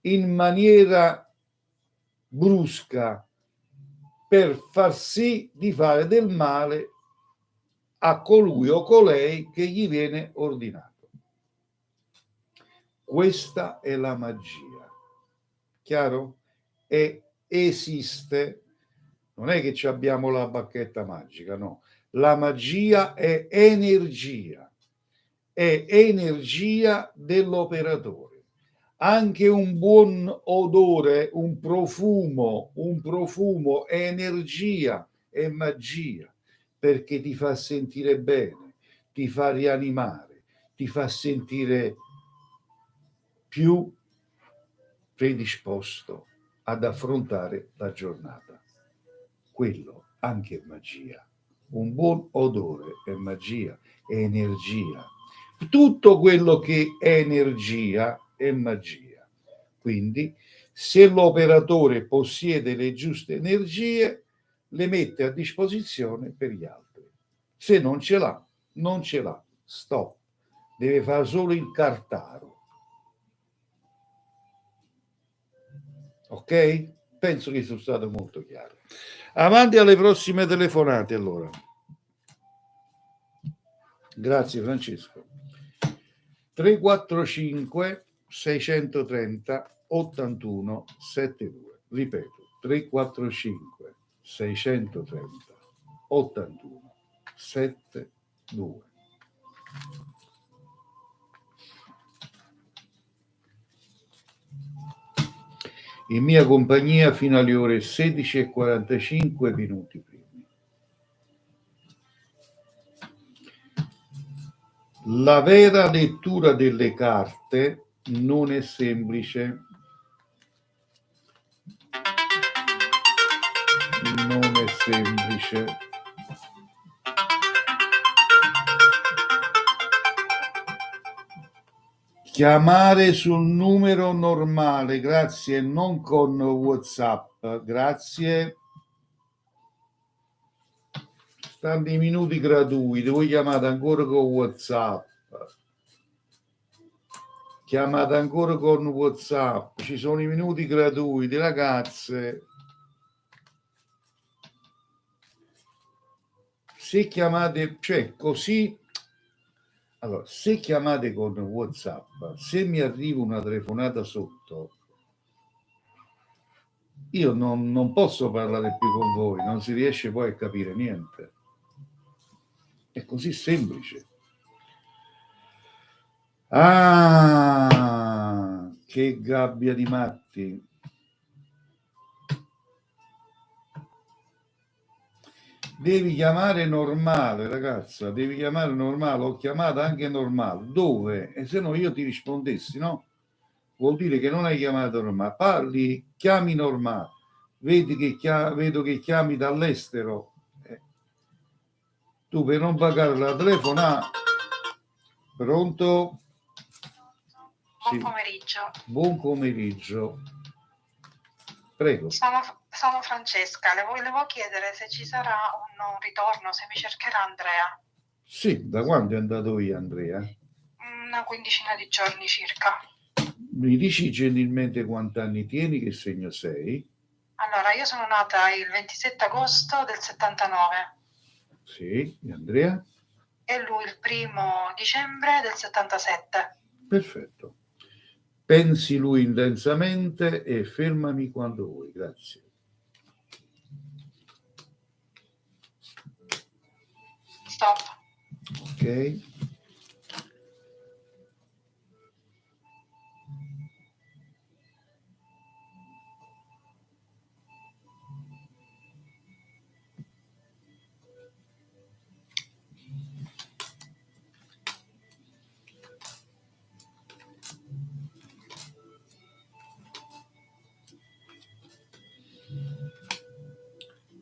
in maniera brusca per far sì di fare del male a colui o colei che gli viene ordinato. Questa è la magia. Chiaro? E esiste. Non è che abbiamo la bacchetta magica, no. La magia è energia dell'operatore. Anche un buon odore, un profumo è energia, è magia, perché ti fa sentire bene, ti fa rianimare, ti fa sentire più predisposto ad affrontare la giornata. Quello anche è magia. Un buon odore è magia, è energia. Tutto quello che è energia è magia. Quindi, se l'operatore possiede le giuste energie, le mette a disposizione per gli altri. Se non ce l'ha, non ce l'ha. Stop. Deve fare solo il cartaro. Ok? Penso che sia stato molto chiaro. Avanti alle prossime telefonate, allora. Grazie, Francesco. 345 630 81 72. Ripeto, 345 630 81 72. in mia compagnia fino alle ore 16:45 minuti prima. La vera lettura delle carte non è semplice. Non è semplice. Chiamare sul numero normale, grazie, non con WhatsApp, grazie. Stanno i minuti gratuiti, voi chiamate ancora con WhatsApp. Chiamate ancora con WhatsApp, ci sono i minuti gratuiti, ragazze. Se chiamate, cioè così, allora, se chiamate con WhatsApp, se mi arriva una telefonata sotto, io non posso parlare più con voi, non si riesce poi a capire niente. È così semplice. Ah, che gabbia di matti. Devi chiamare normale, ragazza, devi chiamare normale. Ho chiamato anche normale. Dove? E se no io ti rispondessi, no? Vuol dire che non hai chiamato normale. Parli, chiami normale. Vedo che chiami dall'estero. Tu per non pagare la telefonata. Pronto? Buon pomeriggio. Buon pomeriggio. Prego. Sono Francesca, le volevo chiedere se ci sarà un ritorno, se mi cercherà Andrea. Sì, da quando è andato via Andrea? Una quindicina di giorni circa. Mi dici gentilmente quanti anni tieni, che segno sei? Allora, io sono nata il 27 agosto del 79. Sì, e Andrea? E lui il 1° dicembre del 77. Perfetto. Pensi lui intensamente e fermami quando vuoi, grazie. Stop. Ok.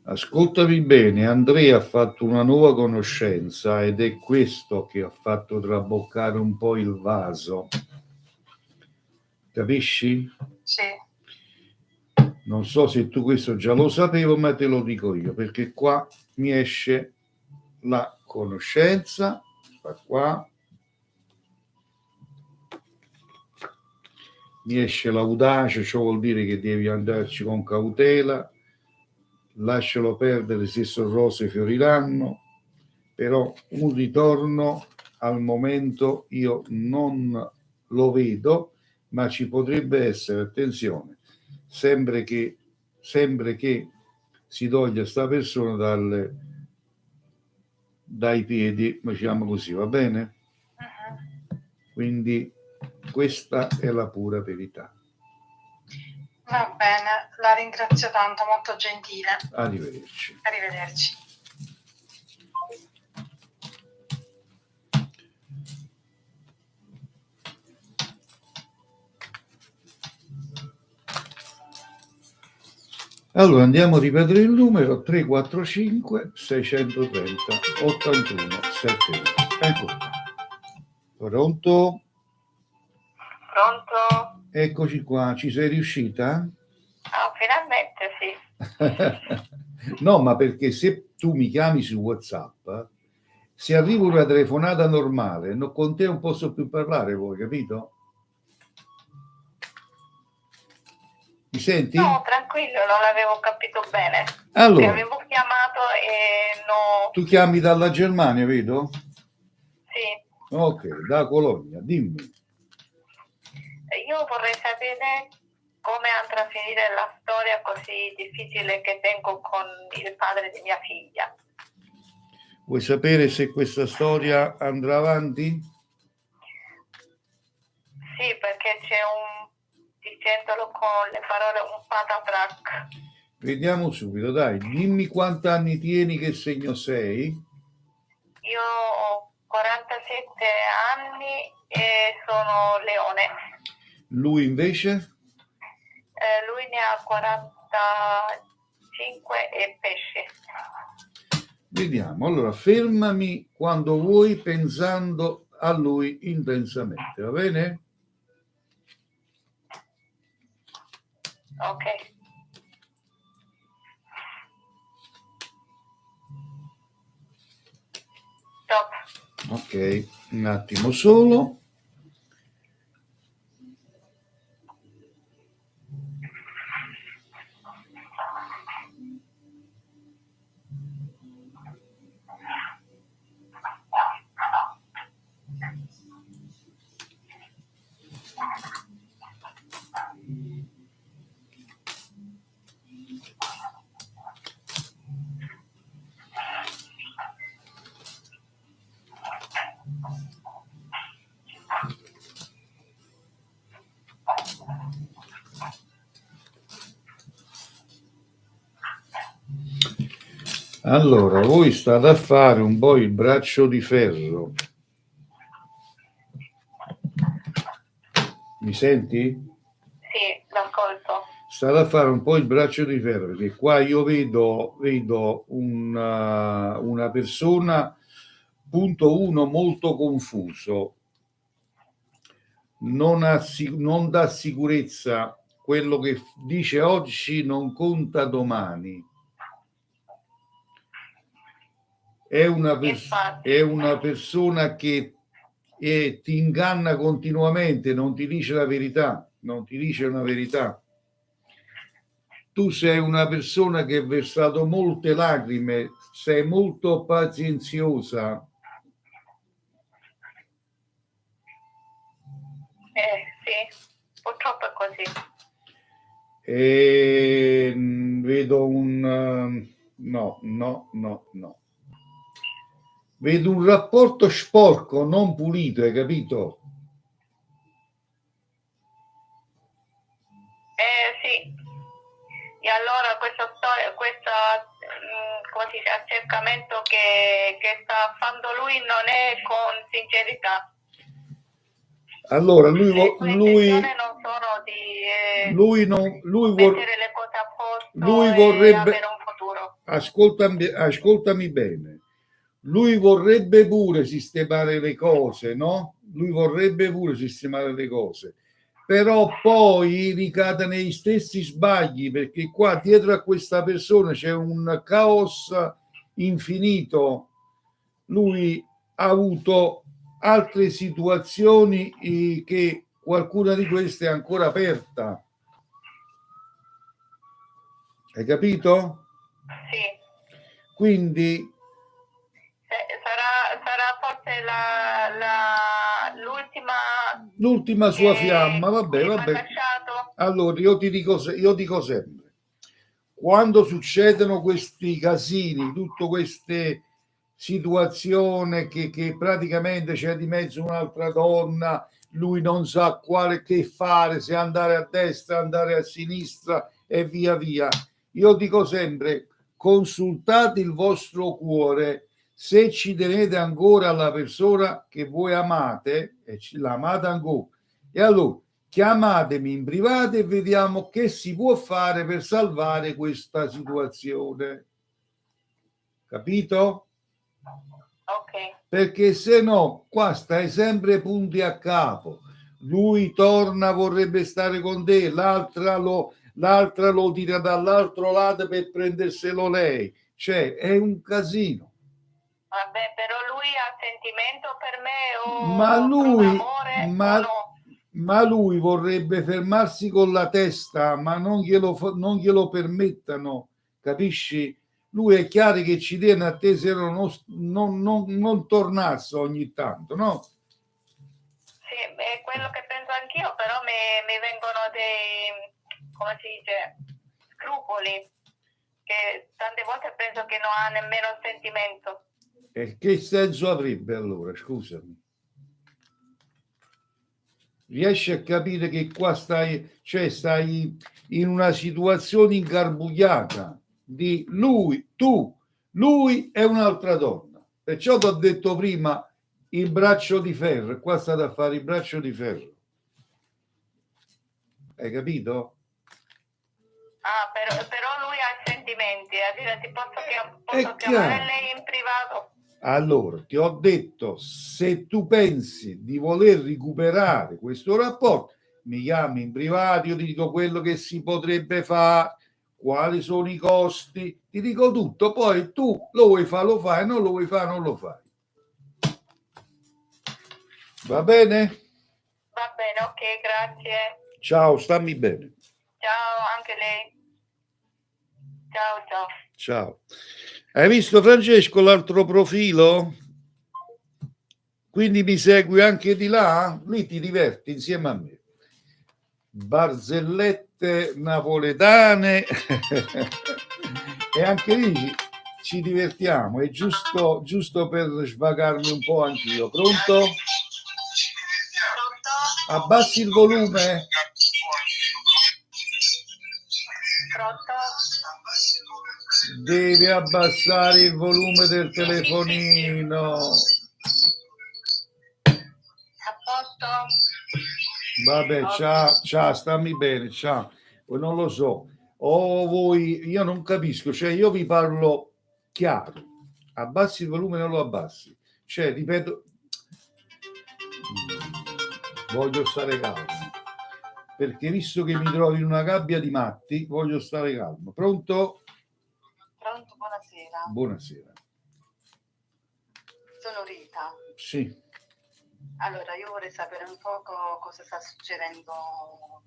Ascoltami bene, Andrea ha fatto una nuova conoscenza ed è questo che ha fatto traboccare un po' il vaso. Capisci? Sì. Non so se tu questo già lo sapevo, ma te lo dico io, perché qua mi esce la conoscenza, qua mi esce l'audacia, ciò vuol dire che devi andarci con cautela. Lascialo perdere, se sono rose fioriranno, però un ritorno al momento io non lo vedo, ma ci potrebbe essere, attenzione, sempre che si toglia sta persona dai piedi, diciamo così, va bene? Quindi questa è la pura verità. Va bene, la ringrazio tanto, molto gentile. Arrivederci. Arrivederci. Allora andiamo a ripetere il numero 345 630 81 71. Ecco. Pronto? Pronto? Eccoci qua, ci sei riuscita? Ah, finalmente sì. No, ma perché se tu mi chiami su WhatsApp, se arriva una telefonata normale, con te non posso più parlare, voi, capito? Mi senti? No, tranquillo, non l'avevo capito bene. Allora, avevo chiamato e no. Tu chiami dalla Germania, vedo? Sì. Ok, da Colonia, dimmi. Io vorrei sapere come andrà a finire la storia così difficile che tengo con il padre di mia figlia. Vuoi sapere se questa storia andrà avanti? Sì, perché c'è un dicendolo con le parole un patatrac. Vediamo subito, dai, dimmi quanti anni tieni, che segno sei? Io ho 47 anni e sono leone. Lui invece? Lui ne ha 45 e pesce. Vediamo, allora fermami quando vuoi pensando a lui intensamente, va bene? Ok. Stop. Ok, un attimo solo. Allora, voi state a fare un po' il braccio di ferro. Mi senti? Sì, l'ascolto. State a fare un po' il braccio di ferro, perché qua io vedo una persona, punto uno, molto confuso. Non dà sicurezza, quello che dice oggi non conta domani. È una persona che ti inganna continuamente, non ti dice la verità, non ti dice una verità. Tu sei una persona che ha versato molte lacrime, sei molto pazienziosa. Sì, purtroppo è così. E vedo no. Vedo un rapporto sporco, non pulito, hai capito? Sì. E allora questo accercamento che sta facendo lui non è con sincerità. Allora lui non sono di mettere le cose a posto e avere un futuro. Ascoltami bene. Lui vorrebbe pure sistemare le cose, no? Però poi ricade negli stessi sbagli, perché qua dietro a questa persona c'è un caos infinito. Lui ha avuto altre situazioni che qualcuna di queste è ancora aperta. Hai capito? Sì. Quindi sarà forse l'ultima sua fiamma, vabbè. Allora io dico sempre, quando succedono questi casini, tutte queste situazioni che praticamente c'è di mezzo un'altra donna, lui non sa che fare, se andare a destra, andare a sinistra e via via. Io dico sempre, consultate il vostro cuore, se ci tenete ancora alla persona che voi amate e l'amate ancora, e allora chiamatemi in privato e vediamo che si può fare per salvare questa situazione. Capito? Ok. Perché se no qua stai sempre punti a capo. Lui torna, vorrebbe stare con te, l'altra lo tira dall'altro lato per prenderselo lei. Cioè, è un casino. Vabbè, però lui ha sentimento per me o ma lui vorrebbe fermarsi con la testa, ma non glielo permettano, capisci? Lui è chiaro che ci tiene a te se non tornasse ogni tanto, no? Sì, è quello che penso anch'io, però mi vengono dei, come si dice, scrupoli, che tante volte penso che non ha nemmeno sentimento. E che senso avrebbe allora, scusami? Riesci a capire che qua stai in una situazione ingarbugliata di lui è un'altra donna. Perciò ti ho detto prima il braccio di ferro, qua state a fare il braccio di ferro. Hai capito? Ah, però lui ha sentimenti, posso chiamare lei in privato? Allora, ti ho detto, se tu pensi di voler recuperare questo rapporto, mi chiami in privato, io ti dico quello che si potrebbe fare, quali sono i costi, ti dico tutto, poi tu lo vuoi fare, lo fai, non lo vuoi fare, non lo fai. Va bene? Va bene, ok, grazie. Ciao, stammi bene. Ciao, anche lei. Ciao, ciao. Ciao. Hai visto, Francesco, l'altro profilo? Quindi mi segui anche di là? Lì ti diverti insieme a me. Barzellette napoletane e anche lì ci divertiamo. È giusto per svagarmi un po' anch'io. Pronto? Abbassi il volume. Devi abbassare il volume del telefonino. A posto? Vabbè, ciao, stammi bene, ciao. Non lo so. O voi, io non capisco, cioè io vi parlo chiaro. Abbassi il volume, non lo abbassi. Cioè, ripeto, voglio stare calmo. Perché visto che mi trovo in una gabbia di matti, voglio stare calmo. Pronto? Pronto, buonasera. Buonasera. Sono Rita. Sì. Allora, io vorrei sapere un poco cosa sta succedendo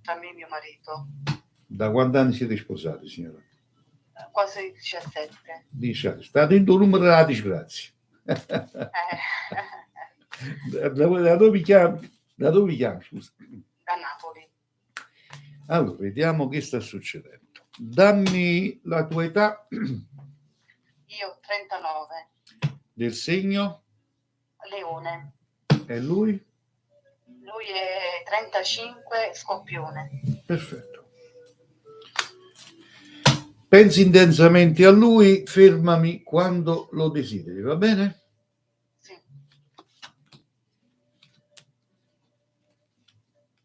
tra me e mio marito. Da quanti anni siete sposati, signora? Quasi 17. Dice, sta dentro il numero della disgrazia. Da dove vi chiami? Da dove vi chiami, scusa? Da Napoli. Allora, vediamo che sta succedendo. Dammi la tua età. Io 39. Del segno? Leone. E lui? Lui è 35, Scorpione. Perfetto. Pensi intensamente a lui, fermami quando lo desideri, va bene? Sì.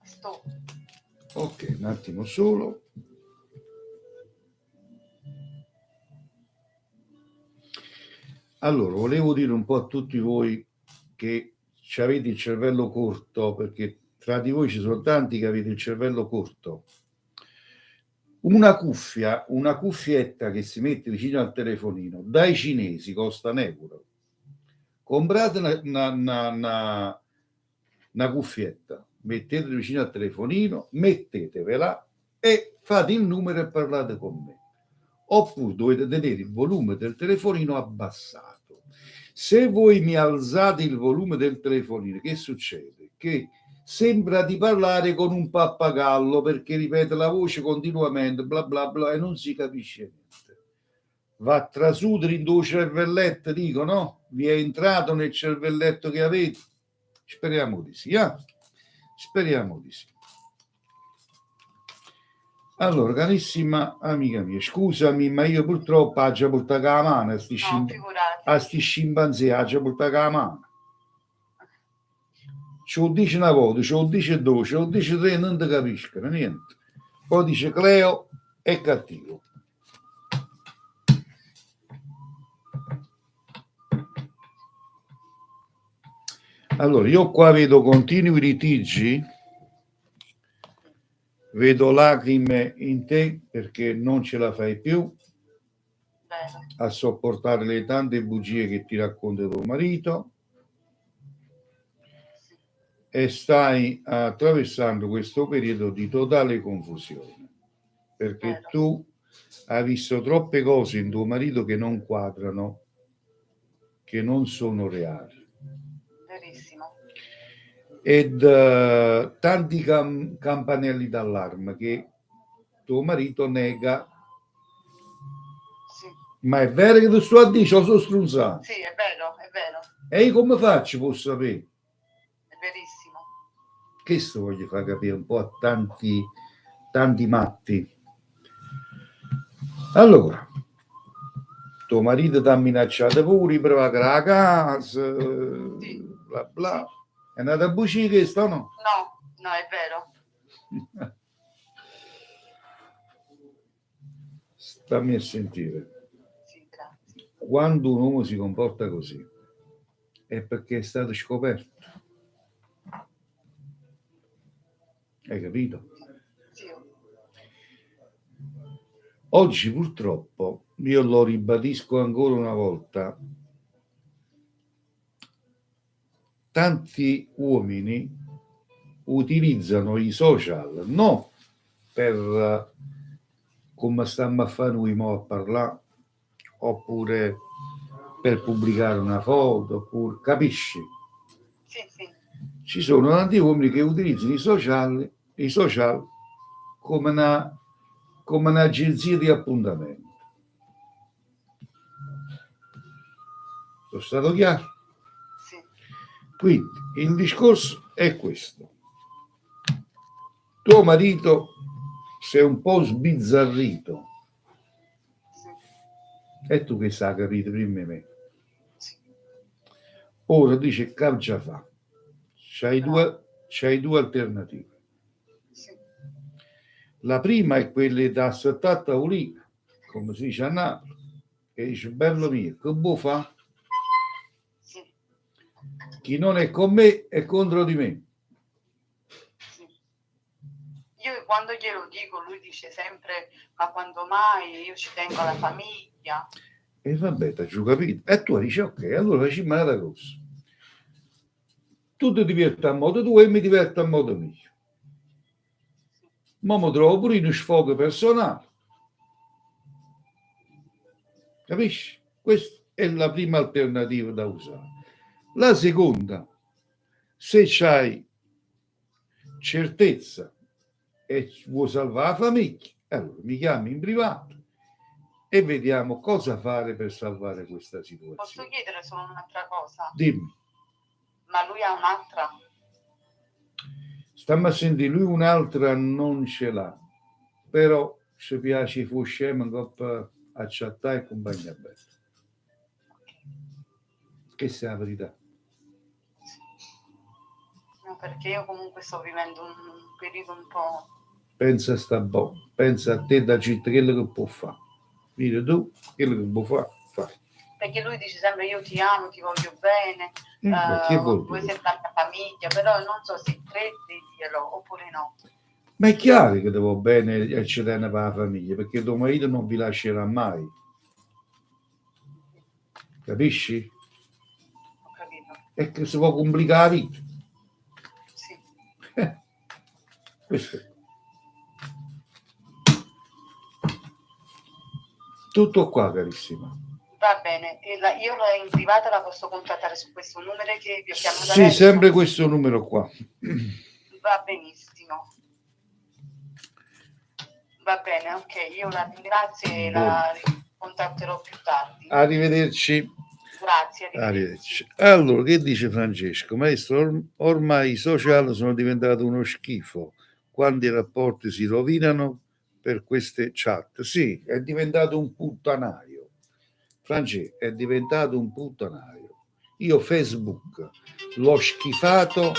Sto. Ok, un attimo solo. Allora, volevo dire un po' a tutti voi che avete il cervello corto, perché tra di voi ci sono tanti che avete il cervello corto. Una cuffietta che si mette vicino al telefonino, dai cinesi costa €1. Comprate una cuffietta, mettetela vicino al telefonino, mettetevela e fate il numero e parlate con me. Oppure dovete tenere il volume del telefonino abbassato. Se voi mi alzate il volume del telefonino, che succede? Che sembra di parlare con un pappagallo perché ripete la voce continuamente, bla bla bla, e non si capisce niente. Va a trasudere in tuo cervelletto, dico, no? Vi è entrato nel cervelletto che avete? Speriamo di sì, eh? Speriamo di sì. Allora, carissima amica mia, scusami, ma io purtroppo ho già portato la mano a sti scimpanzé, ho già portato la mano. Ce lo dice una volta, ce lo dice due, ce lo dice tre, non ti capiscono niente. Poi dice Cleo è cattivo. Allora, io qua vedo continui litigi, vedo lacrime in te perché non ce la fai più a sopportare le tante bugie che ti racconta tuo marito e stai attraversando questo periodo di totale confusione perché tu hai visto troppe cose in tuo marito che non quadrano, che non sono reali. Verissimo. Ed tanti campanelli d'allarme che tuo marito nega. Sì. Ma è vero che tu sto a dire, o sono strunzato? Sì, è vero, è vero. E io come faccio per sapere? È verissimo. Questo voglio far capire un po' a tanti matti. Allora, tuo marito ti ha minacciato pure per la casa, Sì. bla bla. È andata a bucire questo o no? No, è vero. Stammi a sentire. Sì, grazie. Quando un uomo si comporta così è perché è stato scoperto. Hai capito? Sì. Oggi purtroppo, io lo ribadisco ancora una volta, tanti uomini utilizzano i social non per come stiamo a fare noi mo a parlare, oppure per pubblicare una foto, oppure, capisci? Sì. Ci sono tanti uomini che utilizzano i social come un'agenzia di appuntamento. Sono stato chiaro? Sì. Quindi il discorso è questo. Tuo marito si è un po' sbizzarrito. Sì. E tu che sai capito prima di me. Sì. Ora dice che già fa. C'hai due alternative. Sì. La prima è quella da aspettare a tavolino, come si dice a Napoli, che dice bello mio, che vuoi fa? Sì. Chi non è con me è contro di me. Sì. Io quando glielo dico, lui dice sempre, ma quando mai, io ci tengo alla famiglia. E vabbè, ti ho capito. E tu dici, ok, allora facciamo una cosa. Tu ti diverti a modo tuo e mi diverto a modo mio. Ma mi trovo pure in uno sfogo personale. Capisci? Questa è la prima alternativa da usare. La seconda, se c'hai certezza e vuoi salvare la famiglia, allora mi chiami in privato e vediamo cosa fare per salvare questa Posso situazione. chiedere solo un'altra cosa? Dimmi. Ma lui ha un'altra? Stiamo a sentire, lui un'altra non ce l'ha, però ci piace fu scemo a chattare e compagnia bella. Questa è la verità. No, perché io comunque sto vivendo un periodo un po'... Pensa pensa a te da città quello che può fare. Dire tu quello che può fare, fai. Perché lui dice sempre io ti amo, ti voglio bene, Che vuol vuoi dire? essere la mia famiglia, però non so se credi dirglielo oppure no. Ma è chiaro che devo bene e ci tengo per la famiglia, perché tuo marito non vi lascerà mai. Capisci? Ho capito. È che si può complicare la vita. Sì. Questo è. Tutto qua, carissima. Va bene, io in privato la posso contattare su questo numero che vi ho chiamato Sì, adesso? sempre questo numero qua. Va benissimo. Va bene, ok, io la ringrazio e la contatterò più tardi. Arrivederci. Grazie, Arrivederci. Allora, che dice Francesco? Maestro, ormai i social sono diventati uno schifo quando i rapporti si rovinano per queste chat. Sì, è diventato un puttanaio. Francesco, è diventato un puttanaio. Io Facebook l'ho schifato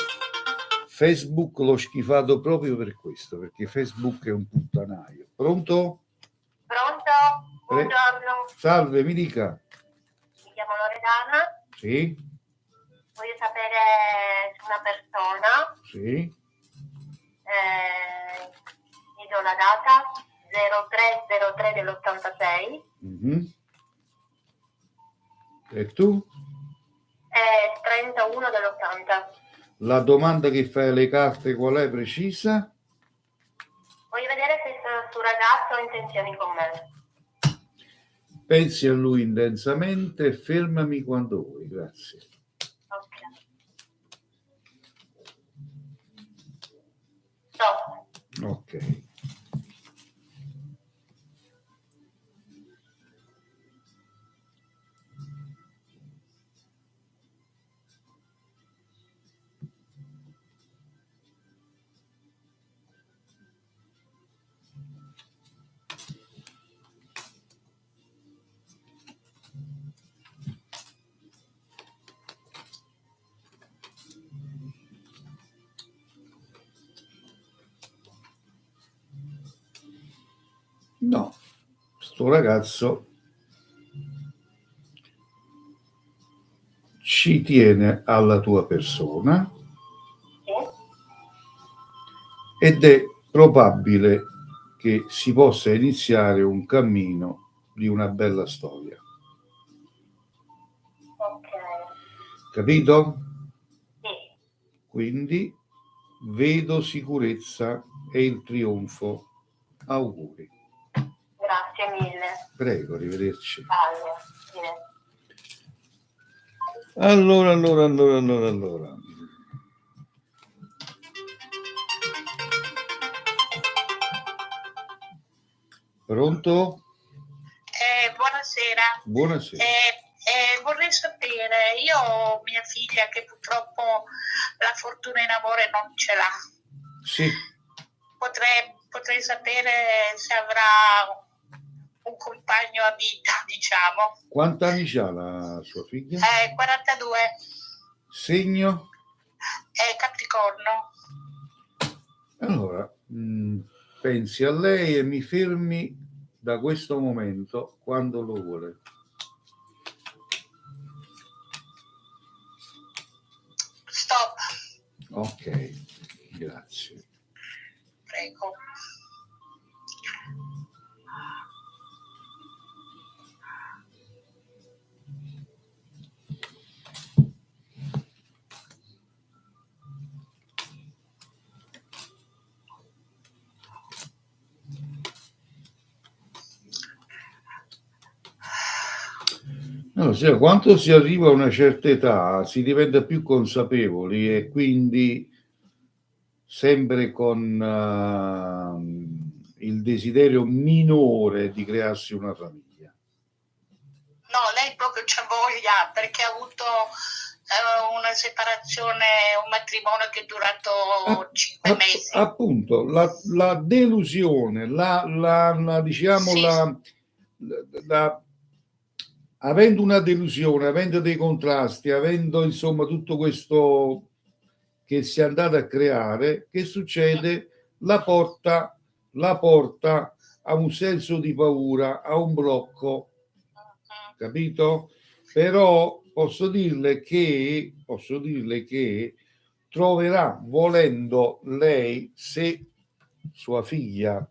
proprio per questo, perché Facebook è un puttanaio. Pronto? Pronto? Buongiorno. Salve, mi dica. Mi chiamo Loredana. Sì? Voglio sapere su una persona. Sì? Mi do la data 0303 dell'86. Mm-hmm. E tu? 31 dell'80. La domanda che fai alle carte qual è precisa? Voglio vedere se sto ragazzo ha intenzioni con me. Pensi a lui intensamente e fermami quando vuoi, grazie. Ok. Stop. Ok. No, sto ragazzo ci tiene alla tua persona ed è probabile che si possa iniziare un cammino di una bella storia. Ok. Capito? Sì. Quindi vedo sicurezza e il trionfo. Auguri. Grazie mille. Prego, arrivederci. Salve. Fine. Allora. Pronto? Buonasera. Buonasera. Vorrei sapere, io ho mia figlia che purtroppo la fortuna in amore non ce l'ha. Sì. Potrei sapere se avrà un compagno a vita, diciamo. Quanti anni ha la sua figlia? 42. Segno? Capricorno. Allora, pensi a lei e mi fermi da questo momento quando lo vuole. Stop. Ok, grazie. Prego. No, sì, quando si arriva a una certa età si diventa più consapevoli e quindi sempre con il desiderio minore di crearsi una famiglia. No, lei proprio c'ha voglia perché ha avuto una separazione, un matrimonio che è durato 5 mesi. Appunto, la delusione, diciamo, Sì. Avendo una delusione, avendo dei contrasti, avendo insomma tutto questo che si è andato a creare, che succede? La porta a un senso di paura, a un blocco, capito? Però posso dirle che troverà, volendo lei, se sua figlia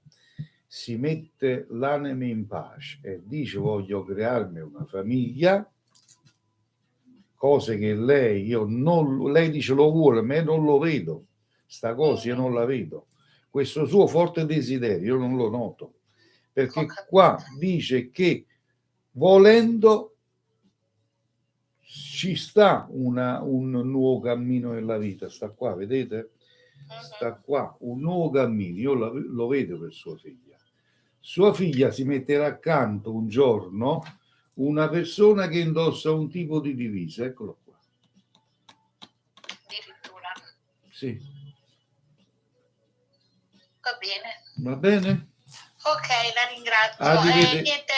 si mette l'anima in pace e dice voglio crearmi una famiglia, cose che lei dice lo vuole, ma io non lo vedo, sta cosa io non la vedo, questo suo forte desiderio io non lo noto, perché qua dice che volendo ci sta un nuovo cammino nella vita, sta qua, vedete? Sta qua, un nuovo cammino, io lo vedo per sua figlia. Sua figlia si metterà accanto un giorno una persona che indossa un tipo di divisa, eccolo qua. Addirittura. Sì. Va bene. Va bene? Ok, la ringrazio. Niente,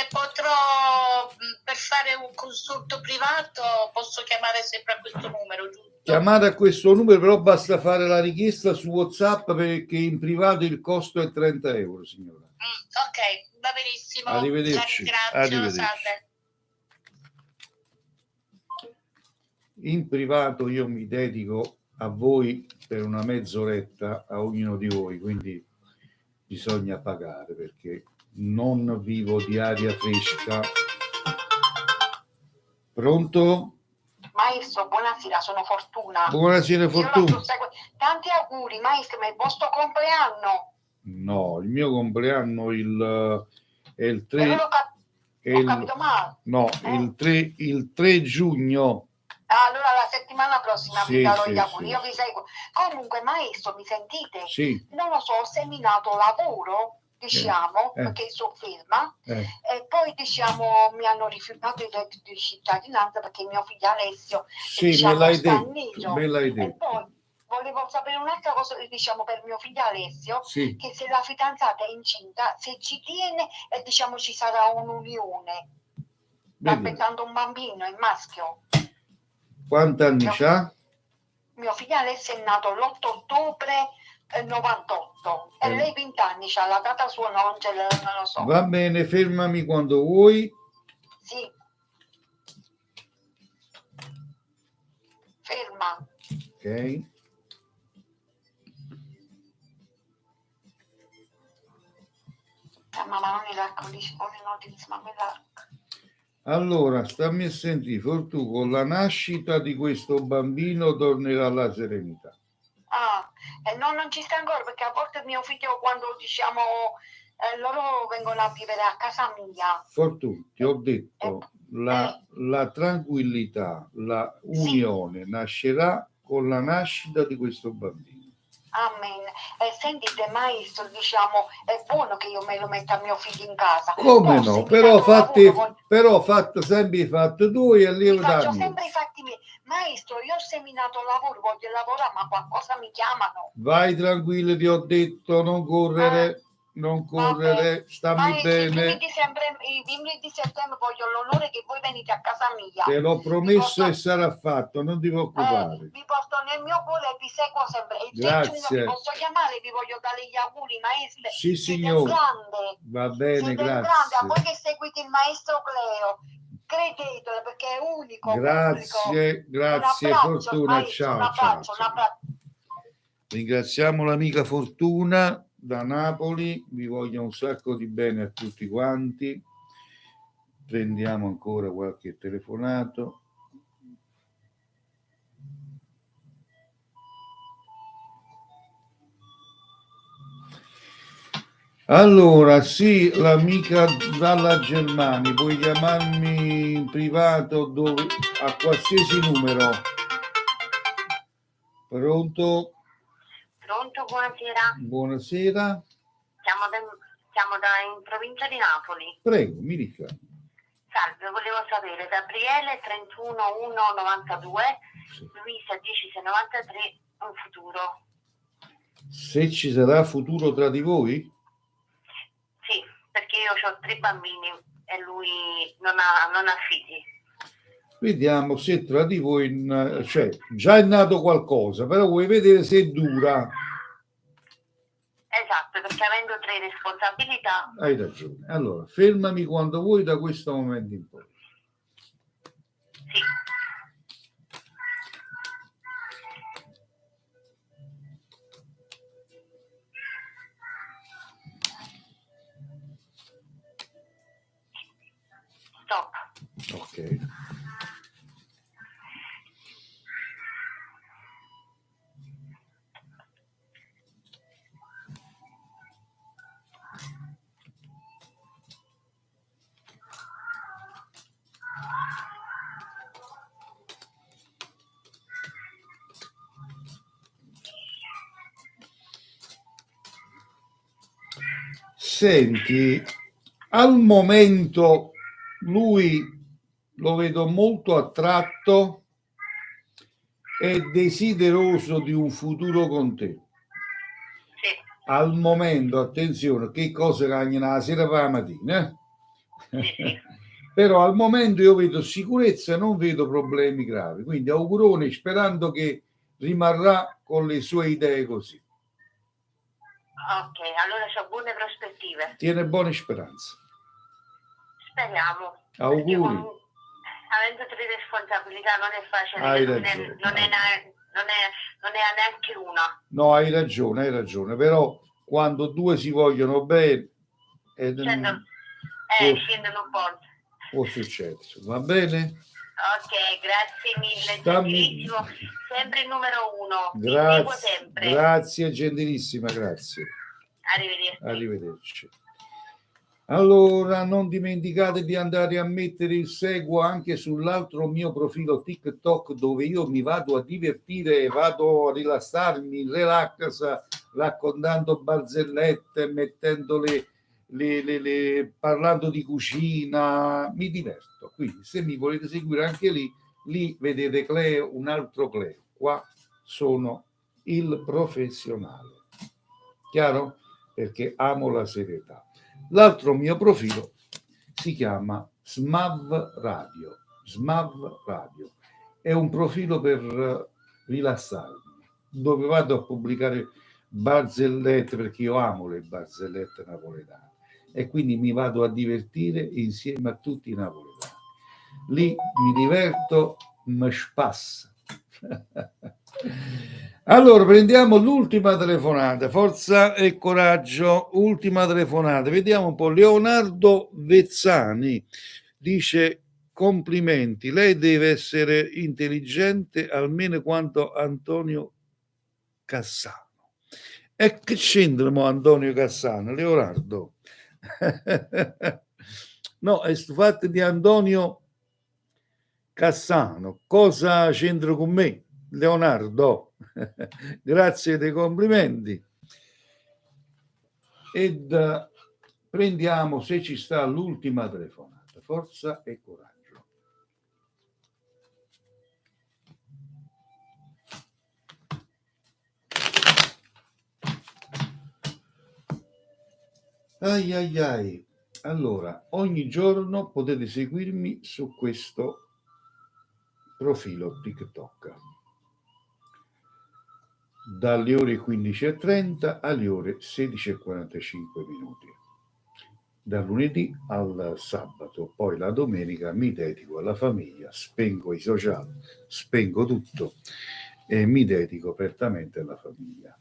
per fare un consulto privato posso chiamare sempre a questo numero, giusto? Chiamare a questo numero, però basta fare la richiesta su WhatsApp perché in privato il costo è 30 euro, signora. Ok, va benissimo. Arrivederci. La ringrazio. Salve. In privato io mi dedico a voi per una mezz'oretta, a ognuno di voi, quindi bisogna pagare perché non vivo di aria fresca. Pronto? Maestro, buonasera, sono Fortuna. Buonasera, Fortuna. Tanti auguri, maestro, ma è il vostro compleanno? No, il mio compleanno è il 3. Ho capito male. No, il 3 giugno. Allora la settimana prossima vi darò gli auguri. Sì. Io vi seguo. Comunque, maestro, mi sentite? Sì. Non lo so, ho seminato lavoro, diciamo, perché sono ferma, e poi diciamo mi hanno rifiutato il reddito di cittadinanza perché mio figlio Alessio me l'hai detto. E poi volevo sapere un'altra cosa, diciamo, per mio figlio Alessio, sì, che se la fidanzata è incinta, se ci tiene e diciamo ci sarà un'unione. Sta aspettando un bambino, è maschio. Quanti anni c'ha? Mio figlio Alessio è nato l'8 ottobre 98 e lei 20 anni c'ha, la data sua non lo so. Va bene, fermami quando vuoi. Sì. Ferma. Ok. Ma non è l'arco, dice, non è notizie, ma è l'arco. Allora, stammi a sentire, Fortù, con la nascita di questo bambino tornerà la serenità. E non ci sta ancora, perché a volte mio figlio, quando diciamo loro vengono a vivere a casa mia. Fortù, ti ho detto, la tranquillità, la unione nascerà con la nascita di questo bambino. Amen. E sentite, maestro, diciamo, è buono che io me lo metta a mio figlio in casa. Come no? Però fatto sempre i fatti tuoi e io faccio sempre i fatti miei. Maestro, io ho seminato lavoro, voglio lavorare, ma qualcosa mi chiamano. Vai tranquillo, ti ho detto, non correre. Non correre, stammi bene. I primi di settembre voglio l'onore che voi venite a casa mia. Te l'ho promesso e sarà fatto, non ti preoccupare. Vi porto nel mio cuore e vi seguo sempre. Il grazie. Vi posso chiamare, vi voglio dare gli auguri, maestro. Sì, signore. Va bene, grazie. Grande. A voi che seguite il maestro Cleo, credetelo perché è unico. Grazie, pubblico. grazie, Fortuna. Maestro, Ciao. Ringraziamo l'amica Fortuna da Napoli, vi voglio un sacco di bene a tutti quanti. Prendiamo ancora qualche telefonato. Allora, sì, l'amica dalla Germania, puoi chiamarmi in privato a qualsiasi numero. Pronto? Pronto, buonasera. Buonasera. Siamo in provincia di Napoli. Prego, mi dica. Salve, volevo sapere, Gabriele 31192, sì. Luisa 10693, un futuro. Se ci sarà futuro tra di voi? Sì, perché io ho 3 bambini e lui non ha figli. Vediamo se tra di voi, cioè, già è nato qualcosa, però vuoi vedere se dura. Esatto, perché avendo 3 responsabilità. Hai ragione. Allora, fermami quando vuoi da questo momento in poi. Sì. Stop. Ok. Senti, al momento lui lo vedo molto attratto e desideroso di un futuro con te. Sì. Al momento, attenzione, che cosa cagna la sera per la mattina? Sì. Però al momento io vedo sicurezza, non vedo problemi gravi, quindi augurone, sperando che rimarrà con le sue idee così. Ok, allora c'ho buone prospettive. Tiene buone speranze. Speriamo. Auguri. Avendo 3 responsabilità non è facile. Hai ragione. Non è neanche una. No, hai ragione. Però quando 2 si vogliono bene scendono un po'. Può succedere. Va bene? Ok, grazie mille, gentilissimo. Sempre il numero 1. Grazie, gentilissima, grazie. Arrivederci. Allora, non dimenticate di andare a mettere il seguo anche sull'altro mio profilo TikTok, dove io mi vado a divertire, vado a rilassarmi in relax, raccontando barzellette, mettendo parlando di cucina, mi diverto. Quindi se mi volete seguire anche lì vedete Cleo, un altro Cleo. Qua sono il professionale. Chiaro? Perché amo la serietà. L'altro mio profilo si chiama SMAV Radio. SMAV Radio è un profilo per rilassarmi, dove vado a pubblicare barzellette, perché io amo le barzellette napoletane e quindi mi vado a divertire insieme a tutti i napoletani. Lì mi diverto, mi spassa. Allora prendiamo l'ultima telefonata, forza e coraggio, ultima telefonata, vediamo un po'. Leonardo Vezzani dice: complimenti, lei deve essere intelligente almeno quanto Antonio Cassano. E che c'entrano Antonio Cassano, Leonardo? No, è sto fatto di Antonio Cassano, cosa c'entra con me, Leonardo? Grazie dei complimenti. Ed prendiamo, se ci sta, l'ultima telefonata. Forza e coraggio. Ai ai ai. Allora, ogni giorno potete seguirmi su questo profilo TikTok dalle ore 15:30 alle ore 16:45 minuti, da lunedì al sabato. Poi la domenica mi dedico alla famiglia, spengo i social, spengo tutto e mi dedico apertamente alla famiglia.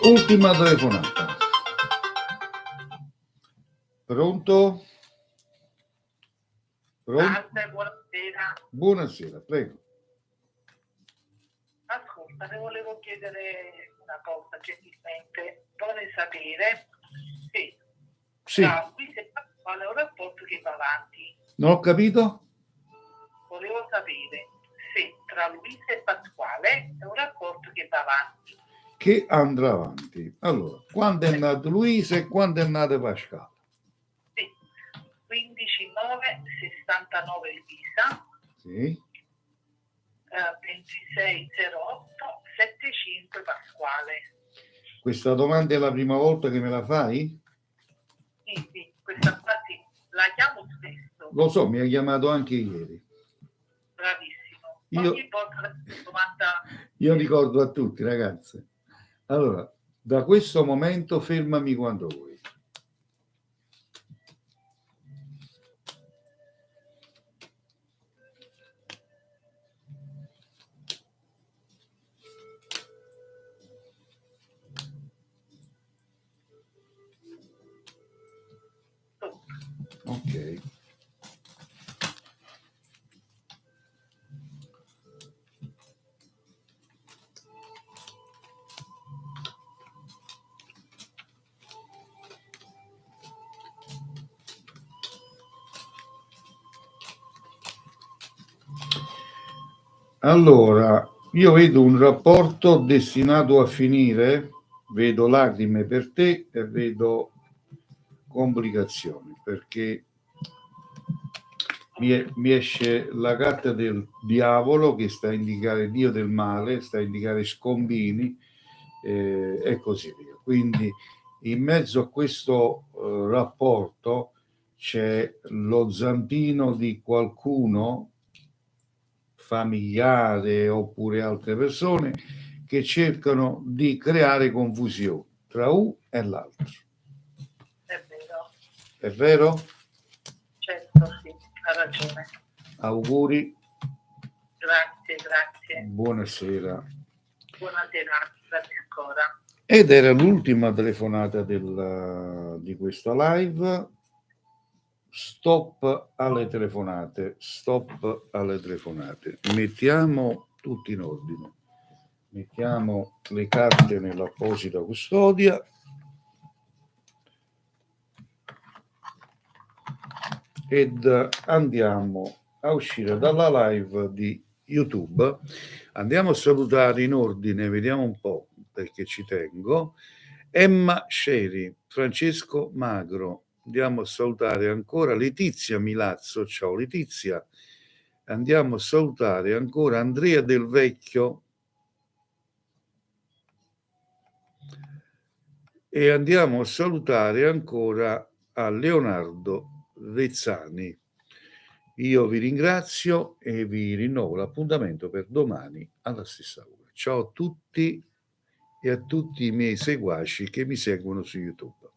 Ultima telefonata. Pronto? Pronto? Buonasera. Buonasera, prego. Ascolta, ne volevo chiedere una cosa gentilmente. Vorrei sapere se tra Luisa e Pasquale è un rapporto che va avanti. Non ho capito? Volevo sapere se tra Luisa e Pasquale è un rapporto che va avanti. Che andrà avanti. Allora, quando è nato Luisa e quando è nato Pasquale? Sì, 15/9/69 Luisa. Sì. 26/08/75 Pasquale. Questa domanda è la prima volta che me la fai? Sì, questa qua sì, la chiamo spesso. Lo so, mi ha chiamato anche ieri. Bravissimo. Ogni volta la domanda... Io ricordo a tutti, ragazze. Allora, da questo momento fermami quando vuoi. Ok. Allora, io vedo un rapporto destinato a finire, vedo lacrime per te e vedo complicazioni, perché mi esce la carta del diavolo che sta a indicare Dio del male, sta a indicare scombini e così via. Quindi in mezzo a questo rapporto c'è lo zampino di qualcuno, familiare oppure altre persone, che cercano di creare confusione tra uno e l'altro. È vero. È vero? Certo, sì, ha ragione. Auguri. Grazie. Buonasera. Buonasera, grazie ancora. Ed era l'ultima telefonata di questa live. Stop alle telefonate, stop alle telefonate. Mettiamo tutti in ordine. Mettiamo le carte nell'apposita custodia. Ed andiamo a uscire dalla live di YouTube. Andiamo a salutare in ordine, vediamo un po', perché ci tengo. Emma Sceri, Francesco Magro, andiamo a salutare ancora Letizia Milazzo, ciao Letizia. Andiamo a salutare ancora Andrea Del Vecchio e andiamo a salutare ancora a Leonardo Vezzani. Io vi ringrazio e vi rinnovo l'appuntamento per domani alla stessa ora. Ciao a tutti e a tutti i miei seguaci che mi seguono su YouTube.